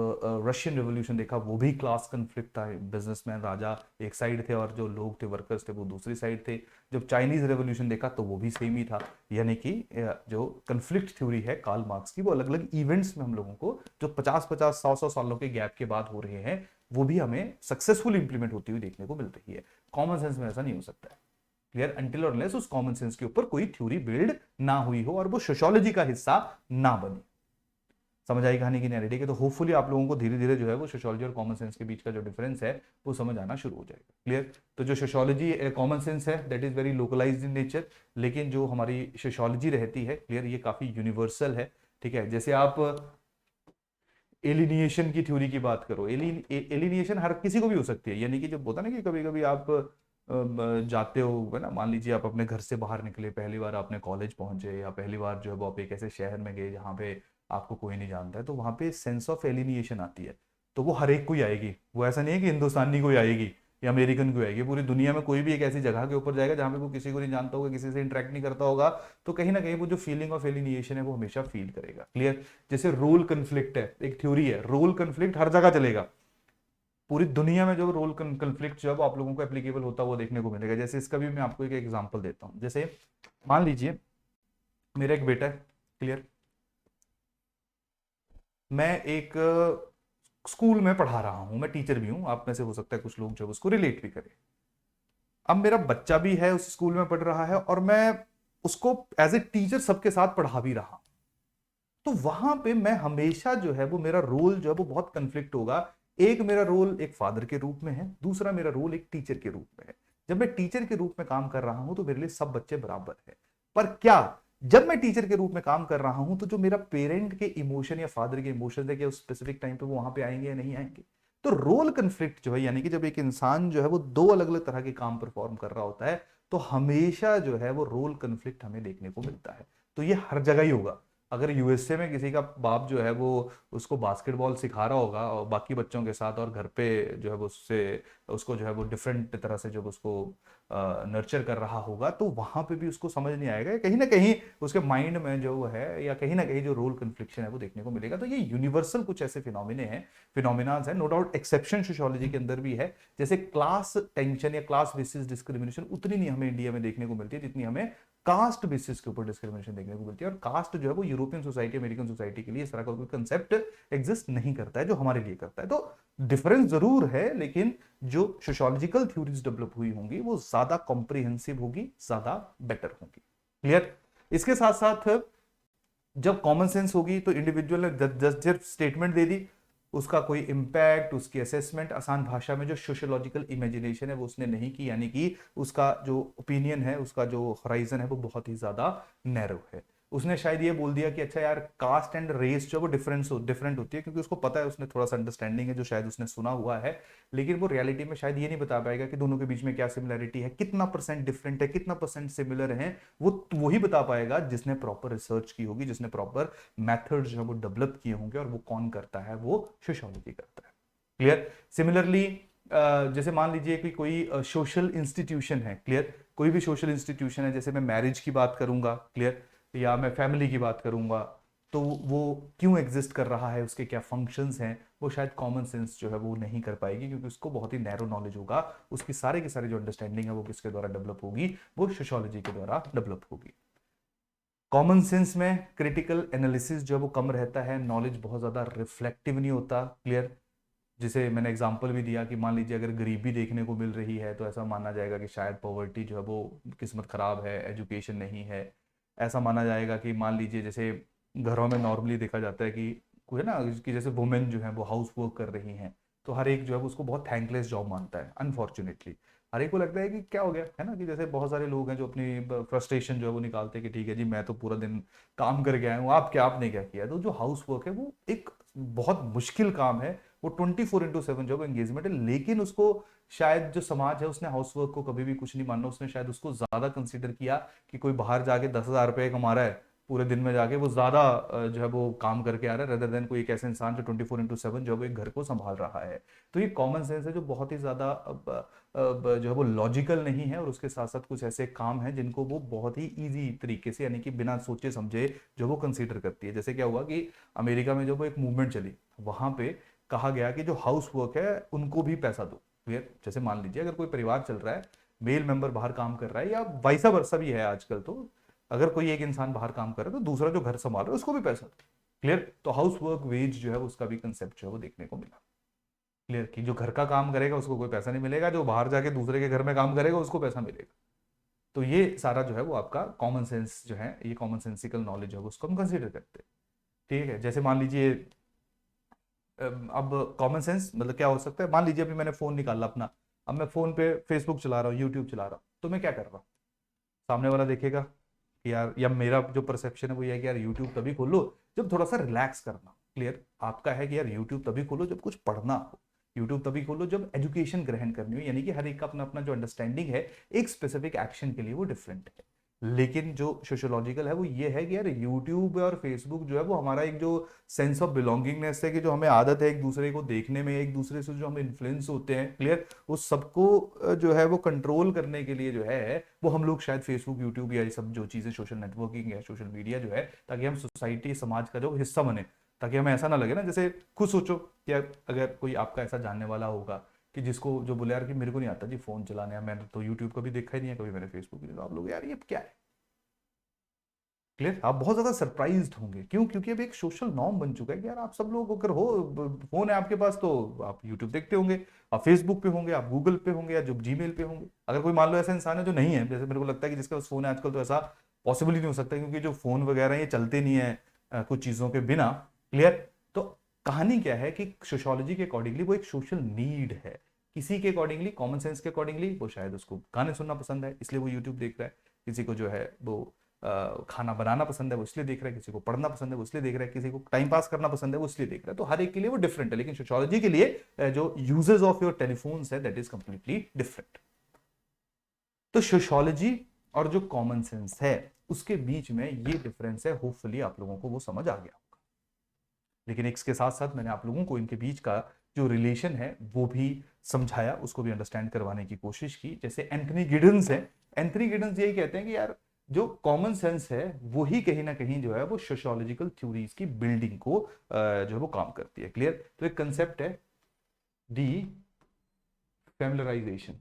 रशियन रेवोल्यूशन देखा, वो भी क्लास कन्फ्लिक्ट था, बिजनेसमैन राजा एक साइड थे और जो लोग थे वर्कर्स थे वो दूसरी साइड थे। जब चाइनीज रेवोल्यूशन देखा तो वो भी सेम ही था, यानी कि जो कन्फ्लिक्ट थ्योरी है कार्ल मार्क्स की, वो अलग अलग इवेंट्स में हम लोगों को जो 50-50 100-100 सालों के गैप के बाद हो रहे हैं वो भी हमें सक्सेसफुल इंप्लीमेंट होती हुई देखने को मिल रही है। कॉमन सेंस में ऐसा नहीं हो सकता है, क्लियर, अनटिल और अनलेस उस कॉमन सेंस के ऊपर कोई थ्योरी बिल्ड ना हुई हो और वो सोशियोलॉजी का हिस्सा ना बनी। समझ आई कहानी की नैरेटिव के? तो होपफुली आप लोगों को धीरे धीरे जो है वो सोशियोलॉजी और कॉमन सेंस के बीच का जो डिफरेंस है वो समझ आना शुरू हो जाएगा। क्लियर? तो जो सोशियोलॉजी कॉमन सेंस है that is very localised in nature, लेकिन जो हमारी सोशियोलॉजी रहती है, क्लियर, ये काफी यूनिवर्सल है। ठीक है, जैसे आप एलिनिएशन की थ्योरी की बात करो, एलिनिएशन हर किसी को भी हो सकती है, यानी कि जब होता है ना कि कभी कभी आप जाते हो है ना, मान लीजिए आप अपने घर से बाहर निकले, पहली बार आपने कॉलेज पहुंचे या पहली बार जो है वो आप एक ऐसे शहर में गए जहाँ पे आपको कोई नहीं जानता है, तो वहां पे सेंस ऑफ एलिनिएशन आती है। तो वो हर एक को ही आएगी, वो ऐसा नहीं है कि हिंदुस्तानी को ही आएगी या अमेरिकन को आएगी, पूरी दुनिया में कोई भी एक ऐसी जगह के ऊपर जाएगा जहाँ पे वो किसी को नहीं जानता होगा, किसी से इंटरेक्ट नहीं करता होगा, तो कहीं ना कहीं वो जो फीलिंग ऑफ एलिनिएशन है वो हमेशा फील करेगा। क्लियर? जैसे रोल कन्फ्लिक्ट है, एक थ्योरी है, रोल कन्फ्लिक्ट हर जगह चलेगा, पूरी दुनिया में जो रोल कन्फ्लिक्ट जब आप लोगों को एप्लीकेबल होता है वो देखने को मिलेगा। जैसे इसका भी मैं आपको एक एग्जांपल देता हूं, जैसे मान लीजिए मेरा एक बेटा है, क्लियर, मैं एक स्कूल में पढ़ा रहा हूं, मैं टीचर भी हूं, आप में से हो सकता है कुछ लोग जो उसको रिलेट भी करें। अब मेरा बच्चा भी है, उस स्कूल में पढ़ रहा है और मैं उसको एज ए टीचर सबके साथ पढ़ा भी रहा, तो वहां पे मैं हमेशा जो है वो मेरा रोल जो है वो बहुत कंफ्लिक्ट होगा। एक मेरा रोल एक फादर के रूप में है, दूसरा मेरा रोल एक टीचर के रूप में है। जब मैं टीचर के रूप में काम कर रहा हूं तो मेरे लिए सब बच्चे बराबर है, पर क्या जब मैं टीचर के रूप में काम कर रहा हूं तो जो मेरा पेरेंट के इमोशन या फादर के इमोशन है कि उस स्पेसिफिक टाइम पे वो वहां पे आएंगे या नहीं आएंगे? तो रोल कंफ्लिक्ट जो है, यानी कि जब एक इंसान जो है वो दो अलग अलग तरह के काम परफॉर्म कर रहा होता है तो हमेशा जो है वो रोल कंफ्लिक्ट हमें देखने को मिलता है। तो ये हर जगह ही होगा। अगर यूएसए में किसी का बाप जो है वो उसको बास्केटबॉल सिखा रहा होगा और बाकी बच्चों के साथ, और घर पे जो है वो उससे उसको जो है वो डिफरेंट तरह से जब उसको नर्चर कर रहा होगा, तो वहां पे भी उसको समझ नहीं आएगा, कहीं ना कहीं उसके माइंड में जो है या कहीं ना कहीं जो रोल कन्फ्लिक्शन है वो देखने को मिलेगा। तो ये यूनिवर्सल कुछ ऐसे फिनोमिनाज हैं, नो डाउट एक्सेप्शन सोशियोलॉजी के अंदर भी है। जैसे क्लास टेंशन या क्लास बेसिस डिस्क्रिमिनेशन उतनी नहीं हमें इंडिया में देखने को मिलती है जितनी हमें कास्ट बेसिस के ऊपर डिस्क्रिमिनेशन देखने को मिलती है। और कास्ट जो है वो यूरोपियन सोसाइटी, अमेरिकन सोसाइटी के लिए इस तरह का कोई कंसेप्ट एग्जिस्ट नहीं करता है जो हमारे लिए करता है। तो डिफरेंस जरूर है, लेकिन जो सोशियोलॉजिकल थ्योरीज डेवलप हुई होंगी वो ज्यादा कॉम्प्रिहेंसिव होगी, ज्यादा बेटर होगी। क्लियर? इसके साथ साथ जब कॉमन सेंस होगी तो इंडिविजुअल ने जस्ट स्टेटमेंट दे दी, उसका कोई इंपैक्ट, उसकी असेसमेंट आसान भाषा में जो सोशियोलॉजिकल इमेजिनेशन है वो उसने नहीं की, यानी कि उसका जो ओपिनियन है, उसका जो हॉराइजन है वो बहुत ही ज्यादा नैरो है। उसने शायद ये बोल दिया कि अच्छा यार कास्ट एंड रेस जो वो डिफरेंट होती है, क्योंकि उसको पता है, उसने थोड़ा सा अंडरस्टैंडिंग है जो शायद उसने सुना हुआ है, लेकिन वो रियलिटी में शायद ये नहीं बता पाएगा कि दोनों के बीच में क्या सिमिलरिटी है, कितना परसेंट डिफरेंट है, कितना परसेंट सिमिलर है। वो वही बता पाएगा जिसने प्रॉपर रिसर्च की होगी, जिसने प्रॉपर मेथड जो है वो डेवलप किए होंगे, और वो कौन करता है? वो सोशियोलॉजी करता है। क्लियर? सिमिलरली जैसे मान लीजिए कि कोई सोशल इंस्टीट्यूशन है, क्लियर, कोई भी सोशल इंस्टीट्यूशन है, जैसे मैं मैरिज की बात करूंगा, क्लियर, या मैं फैमिली की बात करूंगा, तो वो क्यों एग्जिस्ट कर रहा है, उसके क्या फंक्शंस हैं, वो शायद कॉमन सेंस जो है वो नहीं कर पाएगी, क्योंकि उसको बहुत ही नैरो नॉलेज होगा। उसकी सारे की सारी जो अंडरस्टैंडिंग है वो किसके द्वारा डेवलप होगी? वो सोशियोलॉजी के द्वारा डेवलप होगी। कॉमन सेंस में क्रिटिकल एनालिसिस जो है वो कम रहता है, नॉलेज बहुत ज्यादा रिफ्लेक्टिव नहीं होता। क्लियर? जिसे मैंने एग्जांपल भी दिया कि मान लीजिए अगर गरीबी देखने को मिल रही है तो ऐसा माना जाएगा कि शायद पॉवर्टी जो है वो किस्मत खराब है, एजुकेशन नहीं है। ऐसा माना जाएगा कि मान लीजिए जैसे घरों में नॉर्मली देखा जाता है कि कोई है ना कि जैसे वुमेन जो है वो हाउस वर्क कर रही हैं, तो हर एक जो है वो उसको बहुत थैंकलेस जॉब मानता है, अनफॉर्चुनेटली। हर एक को लगता है कि क्या हो गया है ना, कि जैसे बहुत सारे लोग हैं जो अपनी फ्रस्ट्रेशन जो है वो निकालते हैं कि ठीक है जी मैं तो पूरा दिन काम करके आया हूँ, आपने क्या किया? तो जो हाउस वर्क है वो एक बहुत मुश्किल काम है, वो 24/7 जो एंगेजमेंट है, लेकिन उसको शायद जो समाज है उसने हाउस वर्क को कभी भी कुछ नहीं माना, उसने शायद उसको ज्यादा कंसीडर किया कि कोई बाहर जाके 10,000 रुपये कमा रहा है पूरे दिन में जाके वो ज्यादा जो है वो काम करके आ रहा है, रेदर देन कोई एक ऐसा इंसान जो 24/7 जो है वो एक घर को संभाल रहा है। तो ये कॉमन सेंस है जो बहुत ही ज्यादा जो है वो लॉजिकल नहीं है, और उसके साथ साथ कुछ ऐसे काम हैं जिनको वो बहुत ही इजी तरीके से, यानी कि बिना सोचे समझे जो वो कंसीडर करती है। जैसे क्या हुआ कि अमेरिका में जब वो एक मूवमेंट चली, वहां पे कहा गया कि जो हाउस वर्क है उनको भी पैसा दो। क्लियर? जैसे मान लीजिए अगर कोई परिवार चल रहा है, मेल मेंबर बाहर काम कर रहा है, या वाइसा वर्सा भी है आजकल, तो अगर कोई एक इंसान बाहर काम कर रहा है तो दूसरा जो घर संभाल रहा है उसको भी पैसा दो। क्लियर? तो हाउस वर्क वेज जो है उसका भी कंसेप्ट जो है वो देखने को मिला। क्लियर? कि जो घर का काम करेगा उसको कोई पैसा नहीं मिलेगा, जो बाहर जाके दूसरे के घर में काम करेगा उसको पैसा मिलेगा। तो ये सारा जो है वो आपका कॉमन सेंस जो है, ये कॉमन सेंसिकल नॉलेज है उसको हम कंसिडर करते हैं। ठीक है? जैसे मान लीजिए अब कॉमन सेंस मतलब क्या हो सकता है, मान लीजिए अभी मैंने फोन निकाला अपना, अब मैं फोन पे फेसबुक चला रहा हूँ, यूट्यूब चला रहा हूँ, तो मैं क्या कर रहा हूँ? सामने वाला देखेगा कि यार, या मेरा जो परसेप्शन है वो ये है कि यार यूट्यूब तभी खोलो जब थोड़ा सा रिलैक्स करना। क्लियर? आपका है कि यार यूट्यूब तभी खोलो जब कुछ पढ़ना हो, यूट्यूब तभी खोलो जब एजुकेशन ग्रहण करनी हो, यानी कि हर एक का अपना अपना जो अंडरस्टैंडिंग है एक स्पेसिफिक एक्शन के लिए वो डिफरेंट है। लेकिन जो सोशियोलॉजिकल है वो ये है कि यार यूट्यूब और फेसबुक जो है वो हमारा एक जो सेंस ऑफ बिलोंगिंगनेस है, कि जो हमें आदत है एक दूसरे को देखने में, एक दूसरे से जो हम इन्फ्लुएंस होते हैं, क्लियर, उस सबको जो है वो कंट्रोल करने के लिए जो है वो हम लोग शायद फेसबुक, यूट्यूब या ये सब जो चीजें सोशल नेटवर्किंग है, सोशल मीडिया जो है, ताकि हम सोसाइटी, समाज का जो हिस्सा बने, ताकि हमें ऐसा ना लगे ना, जैसे खुद सोचो कि अगर कोई आपका ऐसा जानने वाला होगा कि जिसको जो बोले यार कि मेरे को नहीं आता जी फोन चलाने, या मैंने तो यूट्यूब कभी देखा ही नहीं है, कभी मैंने फेसबुक नहीं, तो आप लोग यार ये क्या है। क्लियर? आप बहुत ज्यादा सरप्राइज्ड होंगे, क्यों? क्योंकि अब एक सोशल नॉर्म बन चुका है कि यार आप सब लोग अगर हो, फोन है आपके पास तो आप यूट्यूब देखते होंगे, आप फेसबुक पे होंगे, आप गूगल पे होंगे, या जो जीमेल पे होंगे। अगर कोई मान लो ऐसा इंसान है जो नहीं है, जैसे मेरे को लगता है कि जिसके पास फोन है आजकल, तो ऐसा पॉसिबल ही नहीं हो सकता, क्योंकि जो फोन वगैरह ये चलते नहीं है कुछ चीजों के बिना। क्लियर? तो कहानी क्या है कि सोशोलॉजी के अकॉर्डिंगली वो एक सोशल नीड है। किसी के अकॉर्डिंगली, कॉमन सेंस के अकॉर्डिंगली, वो शायद उसको गाने सुनना पसंद है इसलिए वो यूट्यूब देख रहा है। किसी को जो है वो खाना बनाना पसंद है वो इसलिए देख रहा है, किसी को पढ़ना पसंद है वो इसलिए देख रहा है, किसी को टाइम पास करना पसंद है वो इसलिए देख रहा है। तो हर एक के लिए वो डिफरेंट है, लेकिन सोशियोलॉजी के लिए जो यूजेस ऑफ योर टेलीफोन्स है दैट इज कंप्लीटली डिफरेंट। तो सोशियोलॉजी और जो कॉमन सेंस है उसके बीच में ये डिफरेंस है, होपफुली आप लोगों को वो समझ आ गया होगा। लेकिन इसके साथ साथ मैंने आप लोगों को इनके बीच का जो रिलेशन है वो भी समझाया, उसको भी अंडरस्टैंड करवाने की कोशिश की। जैसे एंथनी गिडन्स है, एंथनी गिडन्स यही कहते हैं कि यार जो कॉमन सेंस है वो ही कहीं ना कहीं जो है वो सोशियोलॉजिकल थ्योरीज की बिल्डिंग को जो है वो काम करती है। क्लियर? तो एक कंसेप्ट है डी फेमिलराइजेशन।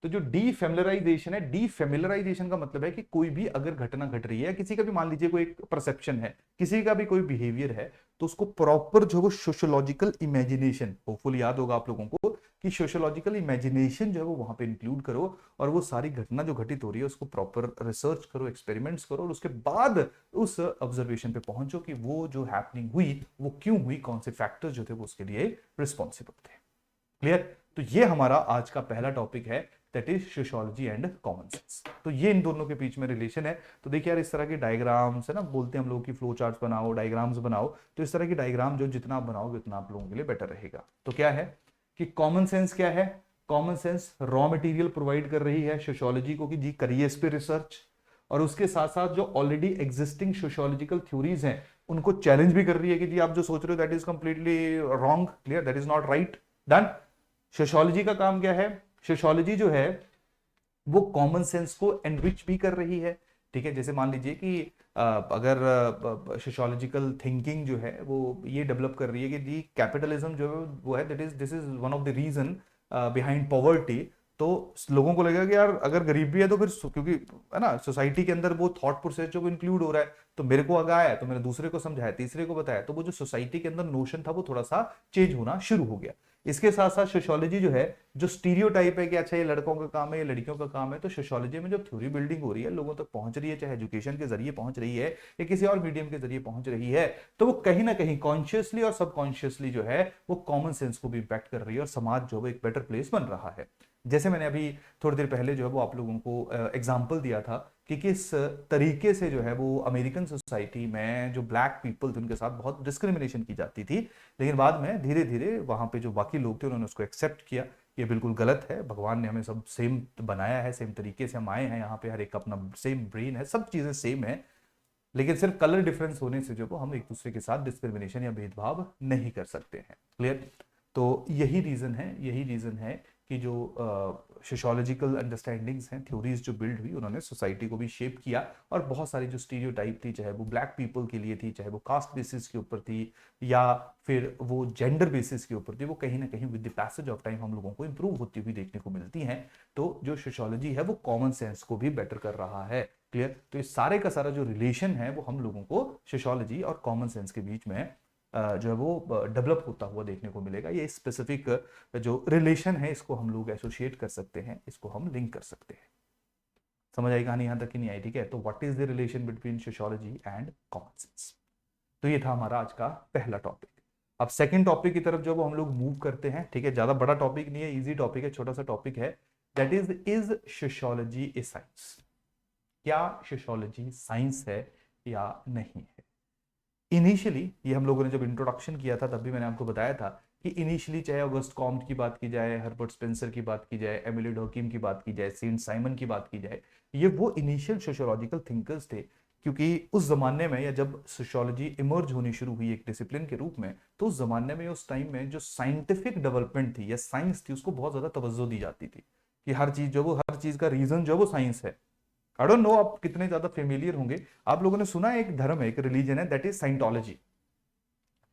तो जो डीफेमिलराइजेशन है, डीफेमिलराइजेशन का मतलब है कि कोई भी अगर घटना घट रही है, किसी का भी मान लीजिए कोई एक परसेप्शन है, किसी का भी कोई बिहेवियर है, तो उसको प्रॉपर जो वो सोशियोलॉजिकल इमेजिनेशन, होपफुली याद होगा आप लोगों को कि सोशियोलॉजिकल इमेजिनेशन जो है वो वहां पे इंक्लूड करो, और वो सारी घटना जो घटित हो रही है उसको प्रॉपर रिसर्च करो, एक्सपेरिमेंट्स करो, और उसके बाद उस ऑब्जर्वेशन पे पहुंचो कि वो जो हैपनिंग हुई वो क्यों हुई, कौन से फैक्टर्स जो थे वो उसके लिए रिस्पॉन्सिबल थे। क्लियर? तो ये हमारा आज का पहला टॉपिक है, that is sociology and common sense. तो ये इन दोनों के बीच में रिलेशन है। तो देखिए यार, इस तरह के डायग्राम्स है ना, बोलते हैं हम लोग की फ्लो चार्ट्स बनाओ, डायग्राम्स बनाओ, तो इस तरह की डायग्राम जो जितना आप बनाओगे उतना आप लोगों के लिए बेटर रहेगा। तो क्या है कि कॉमन सेंस क्या है? Common sense raw material provide कर रही है सोशियोलॉजी को कि जी करिए इस पे रिसर्च, और उसके साथ साथ जो ऑलरेडी एग्जिस्टिंग सोशियोलॉजिकल थ्योरीज हैं उनको चैलेंज भी कर रही है कि जी आप जो सोच रहे हो that is completely wrong, clear, that is not right, done. Sociology का काम क्या है? सोशियोलॉजी जो है वो कॉमन सेंस को एनरिच भी कर रही है। ठीक है? जैसे मान लीजिए कि अगर सोशियोलॉजिकल थिंकिंग जो है वो ये डेवलप कर रही है कि जी कैपिटलिज्म जो है वो है, that is this is one of the reason behind poverty. तो लोगों को लगेगा कि यार अगर गरीब भी है तो फिर क्योंकि है ना सोसाइटी के अंदर वो थॉट प्रोसेस जो इंक्लूड हो रहा है, तो मेरे को आगा आया तो मैंने दूसरे को समझाया, तीसरे को बताया, तो वो जो सोसाइटी के अंदर नोशन था वो थोड़ा सा चेंज होना शुरू हो गया। इसके साथ साथ सोशियोलॉजी जो है, जो स्टीरियोटाइप है कि अच्छा ये लड़कों का काम है, ये लड़कियों का काम है, तो सोशियोलॉजी में जो थ्योरी बिल्डिंग हो रही है, लोगों तक पहुंच रही है, चाहे एजुकेशन के जरिए पहुंच रही है या किसी और मीडियम के जरिए पहुंच रही है, तो वो कहीं ना कहीं कॉन्शियसली और सबकॉन्शियसली जो है वो कॉमन सेंस को भी इम्पैक्ट कर रही है, और समाज जो है एक बेटर प्लेस बन रहा है। जैसे मैंने अभी थोड़ी देर पहले जो है वो आप लोगों को एग्जाम्पल दिया था कि किस तरीके से जो है वो अमेरिकन सोसाइटी में जो ब्लैक पीपल थे उनके साथ बहुत डिस्क्रिमिनेशन की जाती थी, लेकिन बाद में धीरे धीरे वहां पे जो बाकी लोग थे उन्होंने उसको एक्सेप्ट किया, ये बिल्कुल गलत है, भगवान ने हमें सब सेम बनाया है, सेम तरीके से हम आए हैं यहाँ पे, हर एक का अपना सेम ब्रेन है, सब चीजें सेम है, लेकिन सिर्फ कलर डिफरेंस होने से जो वो हम एक दूसरे के साथ डिस्क्रिमिनेशन या भेदभाव नहीं कर सकते हैं। क्लियर? तो यही रीजन है कि जो सोशियोलॉजिकल अंडरस्टैंडिंग्स हैं, थ्योरीज जो बिल्ड हुई, उन्होंने सोसाइटी को भी शेप किया। और बहुत सारी जो स्टीरियोटाइप थी, चाहे वो ब्लैक पीपल के लिए थी, चाहे वो कास्ट बेसिस के ऊपर थी, या फिर वो जेंडर बेसिस के ऊपर थी, वो कहीं ना कहीं with the passage of time हम लोगों को इंप्रूव होती हुई देखने को मिलती हैं। तो जो सोशियोलॉजी है वो कॉमन सेंस को भी बेटर कर रहा है। क्लियर? तो इस सारे का सारा जो रिलेशन है वो हम लोगों को सोशियोलॉजी और कॉमन सेंस के बीच में जो है वो डेवलप होता हुआ देखने को मिलेगा। ये स्पेसिफिक जो रिलेशन है इसको हम लोग एसोसिएट कर सकते हैं, इसको हम लिंक कर सकते हैं। समझ आई कहानी यहां तक कि नहीं आई? ठीक है, तो what is the relation between sociology and common sense? तो ये था हमारा आज का पहला टॉपिक। अब सेकंड टॉपिक की तरफ जब हम लोग मूव करते हैं, ठीक है, ज्यादा बड़ा टॉपिक नहीं है, इजी टॉपिक है, छोटा सा टॉपिक है, that is sociology A science? क्या सोशियोलॉजी साइंस है या नहीं है? इनिशियली ये हम लोगों ने जब इंट्रोडक्शन किया था तब भी मैंने आपको बताया था कि इनिशियली चाहे ऑगस्ट कॉम्ट की बात की जाए, हर्बर्ट स्पेंसर की बात की जाए, एमिली डर्कीम की बात की जाए, सेंट साइमन की बात की जाए, ये वो इनिशियल सोशियोलॉजिकल थिंकर्स थे। क्योंकि उस जमाने में, या जब सोशियोलॉजी इमर्ज होनी शुरू हुई एक डिसिप्लिन के रूप में, तो उस जमाने में, उस टाइम में जो साइंटिफिक डेवलपमेंट थी या साइंस थी, उसको बहुत ज्यादा तवज्जो दी जाती थी कि हर चीज का रीजन जो वो साइंस है। आई डोंट नो आप कितने ज्यादा फेमिलियर होंगे, आप लोगों ने सुना है एक धर्म है, एक रिलीजन है, that is Scientology.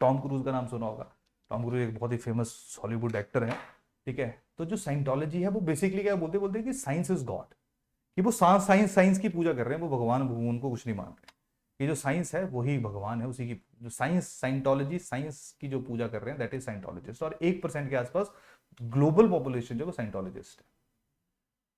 Tom cruise का नाम सुना होगा। टॉम क्रूज एक बहुत ही फेमस हॉलीवुड एक्टर है। ठीक है, तो जो साइंटोलॉजी है वो बेसिकली क्या बोलते बोलते हैं कि साइंस इज गॉड, कि वो साइंस साइंस की पूजा कर रहे हैं, वो भगवान भगवान को कुछ नहीं मान रहे। ये जो साइंस है वही भगवान है, उसी की जो साइंस, साइंटोलॉजी, साइंस की जो पूजा कर रहे हैं, दैट इज साइंटोलॉजिस्ट। और 1% के आसपास ग्लोबल पॉपुलेशन जो वो साइंटोलॉजिस्ट है,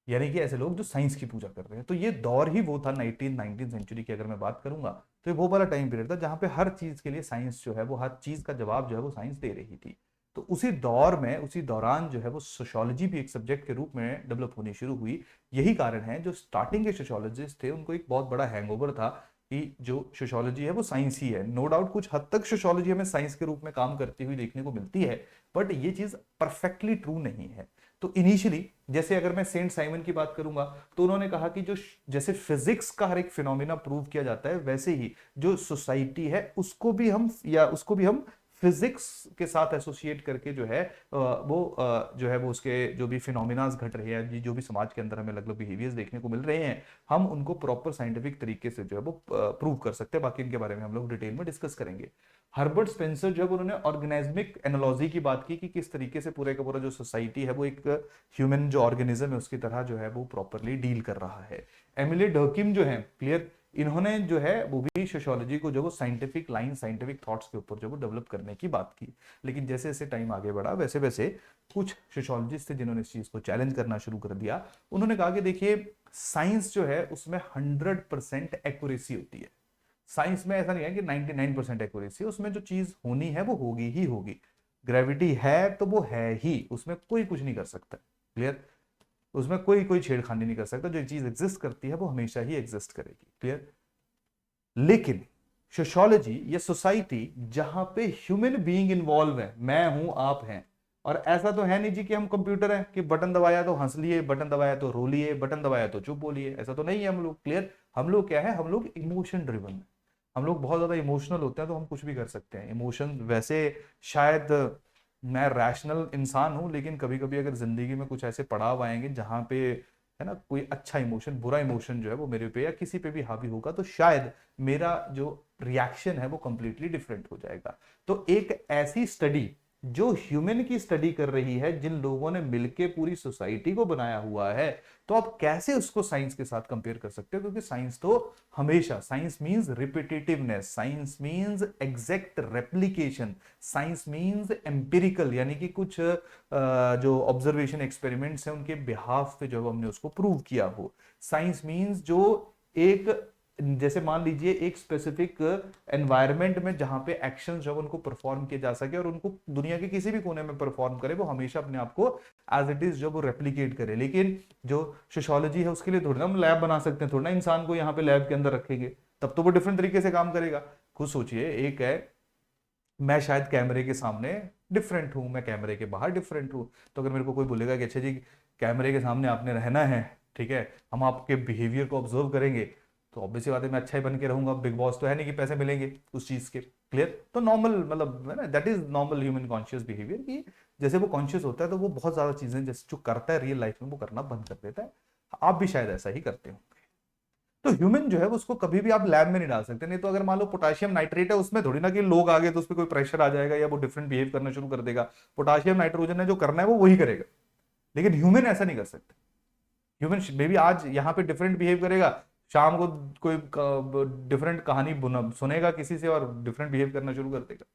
यानी कि ऐसे लोग जो साइंस की पूजा कर रहे हैं। तो ये दौर ही वो था 19 सेंचुरी की अगर मैं बात करूंगा, तो ये वो वाला टाइम पीरियड था जहां पे हर चीज के लिए साइंस जो है वो, हर चीज का जवाब जो है वो साइंस दे रही थी। तो उसी दौर में, उसी दौरान जो है वो सोशियोलॉजी भी एक सब्जेक्ट के रूप में डेवलप होनी शुरू हुई। यही कारण है जो स्टार्टिंग के सोशियोलॉजिस्ट थे उनको एक बहुत बड़ा हैंगओवर था कि जो सोशियोलॉजी है वो साइंस ही है। नो डाउट कुछ हद तक सोशियोलॉजी हमें साइंस के रूप में काम करती हुई देखने को मिलती है, बट ये चीज परफेक्टली ट्रू नहीं है। तो इनिशियली, जैसे अगर मैं सेंट साइमन की बात करूंगा, तो उन्होंने कहा कि जो जैसे फिजिक्स का हर एक फिनोमिना प्रूव किया जाता है, वैसे ही जो सोसाइटी है उसको भी हम फिजिक्स के साथ एसोसिएट करके जो है जो है वो उसके जो भी फिनोमिनाज घट रहे हैं, जो भी समाज के अंदर हमें अलग अलग बिहेवियर्स देखने को मिल रहे हैं, हम उनको प्रॉपर साइंटिफिक तरीके से जो है वो प्रूव कर सकते हैं। बाकी इनके बारे में हम लोग डिटेल में डिस्कस करेंगे। हर्बर्ट स्पेंसर जो है उन्होंने ऑर्गेनाइजमिक एनालॉजी की बात की कि किस तरीके से पूरे का पूरा जो सोसाइटी है वो एक ह्यूमन जो ऑर्गेनिज्म है उसकी तरह जो है वो प्रॉपरली डील कर रहा है। एमिली डर्किम जो है, क्लियर, इन्होंने जो है वो भी सोशियोलॉजी को जो वो साइंटिफिक लाइन, साइंटिफिक थॉट्स के ऊपर जो वो डेवलप करने की बात की। लेकिन जैसे जैसे टाइम आगे बढ़ा वैसे वैसे कुछ सोशियोलॉजिस्ट थे जिन्होंने इस चीज को चैलेंज करना शुरू कर दिया। उन्होंने कहा कि देखिए, साइंस जो है उसमें 100% एक्यूरेसी होती है। साइंस में ऐसा नहीं है कि 99% एक्यूरेसी, उसमें जो चीज होनी है वो होगी ही होगी। ग्रेविटी है तो वो है ही, उसमें कोई कुछ नहीं कर सकता। क्लियर? उसमें कोई कोई छेड़खानी नहीं कर सकता। जो चीज एग्जिस्ट करती है वो हमेशा ही एग्जिस्ट करेगी। क्लियर? लेकिन सोशियोलॉजी या सोसाइटी जहां पे ह्यूमन बीइंग इन्वॉल्व है, मैं हूं, आप हैं, और ऐसा तो है नहीं जी कि हम कंप्यूटर हैं कि बटन दबाया तो हंस लिए, बटन दबाया तो रो लिए, बटन दबाया तो चुप बोलिए, ऐसा तो नहीं है हम लोग। क्लियर? हम लोग क्या है, हम लोग इमोशन ड्रिवन है। हम लोग बहुत ज्यादा इमोशनल होते हैं, तो हम कुछ भी कर सकते हैं। इमोशन वैसे शायद मैं रैशनल इंसान हूं, लेकिन कभी कभी अगर जिंदगी में कुछ ऐसे पड़ाव आएंगे जहां पे है ना कोई अच्छा इमोशन, बुरा इमोशन जो है वो मेरे पे या किसी पे भी हावी होगा, तो शायद मेरा जो रिएक्शन है वो कंप्लीटली डिफरेंट हो जाएगा। तो एक ऐसी स्टडी जो ह्यूमन की स्टडी कर रही है, जिन लोगों ने मिलके पूरी सोसाइटी को बनाया हुआ है, तो आप कैसे उसको साइंस के साथ कंपेयर कर सकते हो? क्योंकि साइंस तो हमेशा, science means repetitiveness, science means exact replication, science means empirical, यानी कि कुछ जो ऑब्जर्वेशन एक्सपेरिमेंट्स हैं उनके बिहाफ पे जो हमने उसको प्रूव किया हो। साइंस मींस जो एक, जैसे मान लीजिए एक स्पेसिफिक एनवायरनमेंट में जहां पे एक्शन जो उनको परफॉर्म किए जा सके और उनको दुनिया के किसी भी कोने में परफॉर्म करे, वो हमेशा अपने आप को एज इट इज जो वो रेप्लिकेट करे। लेकिन जो सोशियोलॉजी है उसके लिए थोड़ी ना हम लैब बना सकते हैं, थोड़ा ना इंसान को यहाँ पे लैब के अंदर रखेंगे, तब तो वो डिफरेंट तरीके से काम करेगा। खुद सोचिए, एक है मैं शायद कैमरे के सामने डिफरेंट हूं, मैं कैमरे के बाहर डिफरेंट हूं। तो अगर मेरे को कोई बोलेगा कि अच्छा जी कैमरे के सामने आपने रहना है, ठीक है, हम आपके बिहेवियर को ऑब्जर्व करेंगे, तो ऑब्वियसली बात है मैं अच्छा ही बन के रहूंगा, बिग बॉस तो है नहीं कि पैसे मिलेंगे उस चीज के। क्लियर? तो नॉर्मल मतलब है ना, that is normal human conscious behaviour कि जैसे वो कॉन्शियस होता है तो वो बहुत ज्यादा चीजें जैसे जो करता है रियल लाइफ में वो करना बंद कर देता है। आप भी शायद ऐसा ही करते हो। तो ह्यूमन जो है उसको कभी भी आप लैब में नहीं डाल सकते। नहीं तो अगर मान लो पोटाशियम नाइट्रेट है, उसमें थोड़ी ना कि लोग आ गए तो उस पर कोई प्रेशर आ जाएगा या वो डिफरेंट बिहेव करना शुरू कर देगा। पोटाशियम नाइट्रोजन ने जो करना है वो वही करेगा, लेकिन ह्यूमन ऐसा नहीं कर सकते। ह्यूमन मे बी आज यहाँ पे डिफरेंट बिहेव करेगा, शाम को कोई डिफरेंट कहानी सुनेगा किसी से और डिफरेंट बिहेव करना शुरू कर देगा।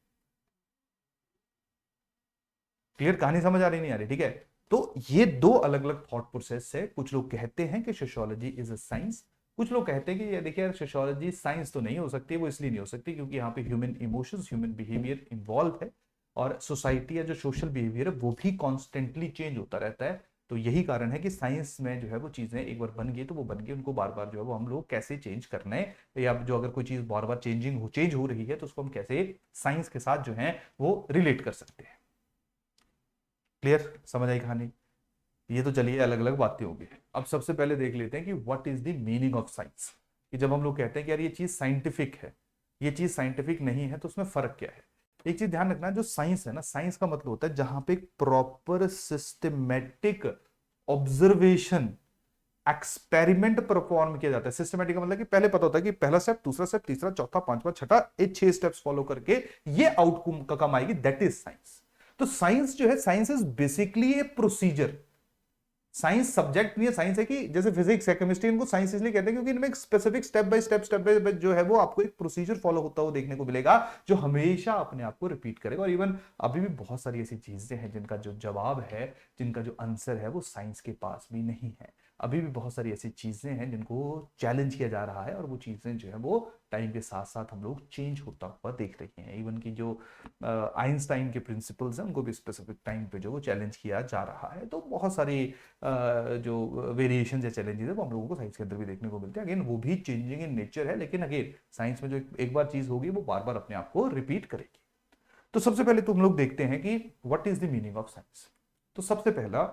क्लियर? कहानी समझ आ रही नहीं आ रही? ठीक है। तो ये दो अलग अलग थॉट प्रोसेस है। कुछ लोग कहते हैं कि सोशियोलॉजी इज अ साइंस, कुछ लोग कहते हैं कि ये देखिए यार सोशियोलॉजी साइंस तो नहीं हो सकती। वो इसलिए नहीं हो सकती क्योंकि यहाँ पे human emotions, human behaviour involve है, और सोसाइटी या जो सोशल बिहेवियर है वो भी कॉन्स्टेंटली चेंज होता रहता है। तो यही कारण है कि साइंस में जो है वो चीजें एक बार बन गई तो वो बन गई, उनको बार बार जो है वो हम लोग कैसे चेंज करना है, या जो अगर कोई चीज बार बार चेंज हो रही है तो उसको हम कैसे साइंस के साथ जो है वो रिलेट कर सकते हैं। क्लियर? समझ आई कहानी? ये तो चलिए अलग अलग बातें होगी। अब सबसे पहले देख लेते हैं कि what is the meaning of science. कि जब हम लोग कहते हैं कि यार ये चीज साइंटिफिक है, ये चीज साइंटिफिक नहीं है, तो उसमें फर्क क्या है। एक चीज ध्यान रखना, जो साइंस है ना, साइंस का मतलब होता है जहां पे एक proper systematic observation experiment perform किया जाता है। सिस्टमेटिक का मतलब कि पहले पता होता है कि पहला स्टेप, दूसरा स्टेप, तीसरा, चौथा, पांचवा, छठा, ये 6 स्टेप्स फॉलो करके ये आउटकम का कम आएगी, दैट इज साइंस। तो साइंस जो है, science is basically A procedure. Science subject नहीं है। साइंस है कि जैसे फिजिक्स है, केमिस्ट्री, इनको साइंस इसलिए कहते हैं क्योंकि इनमें एक स्पेसिफिक स्टेप बाय स्टेप जो है वो आपको एक प्रोसीजर फॉलो होता हुआ देखने को मिलेगा, जो हमेशा अपने आप को रिपीट करेगा। और इवन अभी भी बहुत सारी ऐसी चीजें हैं जिनका जो जवाब है, जिनका जो आंसर है वो साइंस के पास भी नहीं है। अभी भी बहुत सारी ऐसी चीजें हैं जिनको चैलेंज किया जा रहा है, और वो चीजें जो है वो टाइम के साथ साथ हम लोग चेंज होता हुआ देख रहे हैं। इवन की जो आइंस्टाइन के प्रिंसिपल्स हैं उनको भी स्पेसिफिक टाइम पे जो वो चैलेंज किया जा रहा है। तो बहुत सारी जो वेरिएशन या चैलेंजेस है वो हम लोगों को साइंस के अंदर भी देखने को मिलते हैं। अगेन वो भी चेंजिंग इन नेचर है, लेकिन अगेन साइंस में जो एक बार चीज होगी वो बार बार अपने आप को रिपीट करेगी। तो सबसे पहले तो हम लोग देखते हैं कि what is the meaning of science. तो सबसे पहला,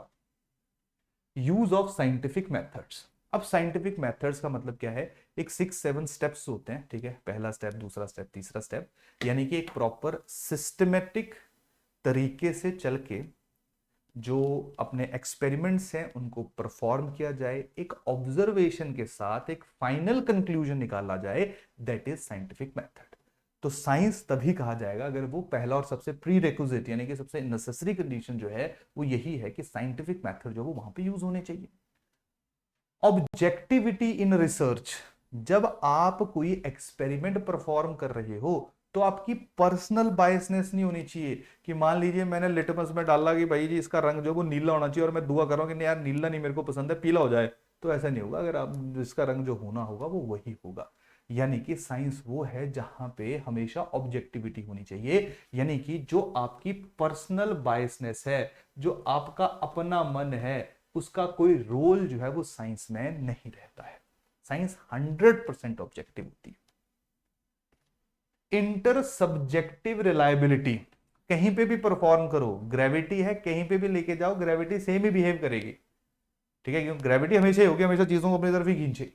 यूज ऑफ साइंटिफिक मेथड्स। अब साइंटिफिक मेथड्स का मतलब क्या है, एक 6-7 स्टेप्स होते हैं। ठीक है, पहला स्टेप, दूसरा स्टेप, तीसरा स्टेप, यानी कि एक प्रॉपर सिस्टमेटिक तरीके से चल के जो अपने एक्सपेरिमेंट्स हैं उनको परफॉर्म किया जाए, एक ऑब्जर्वेशन के साथ एक फाइनल कंक्लूजन निकाला जाए, दैट इज साइंटिफिक मेथड। तो साइंस तभी कहा जाएगा अगर वो पहला और सबसे प्री रेक्विजिट यानी कि सबसे नेसेसरी कंडीशन जो है वो यही है कि साइंटिफिक मेथड जो वो वहां पे यूज होने चाहिए। ऑब्जेक्टिविटी इन रिसर्च, जब आप कोई एक्सपेरिमेंट परफॉर्म कर रहे हो तो आपकी पर्सनल बायसनेस नहीं होनी चाहिए। कि मान लीजिए मैंने लिटमस में डाला कि भाई जी इसका रंग जो वो नीला होना चाहिए, और मैं दुआ कर रहा हूं कि नहीं यार नीला नहीं मेरे को पसंद है, पीला हो जाए, तो ऐसा नहीं होगा। अगर आप इसका रंग जो होना होगा वो वही होगा। यानी कि साइंस वो है जहां पे हमेशा ऑब्जेक्टिविटी होनी चाहिए, यानी कि जो आपकी पर्सनल बायसनेस है, जो आपका अपना मन है, उसका कोई रोल जो है वो साइंस में नहीं रहता है। साइंस 100% ऑब्जेक्टिव होती है। इंटर सब्जेक्टिव रिलायबिलिटी, कहीं पे भी परफॉर्म करो, ग्रेविटी है कहीं पे भी लेके जाओ, ग्रेविटी सेम ही बिहेव करेगी। ठीक है, क्योंकि ग्रेविटी हमेशा ही होगी, हमेशा चीजों को अपनी तरफ ही खींचे।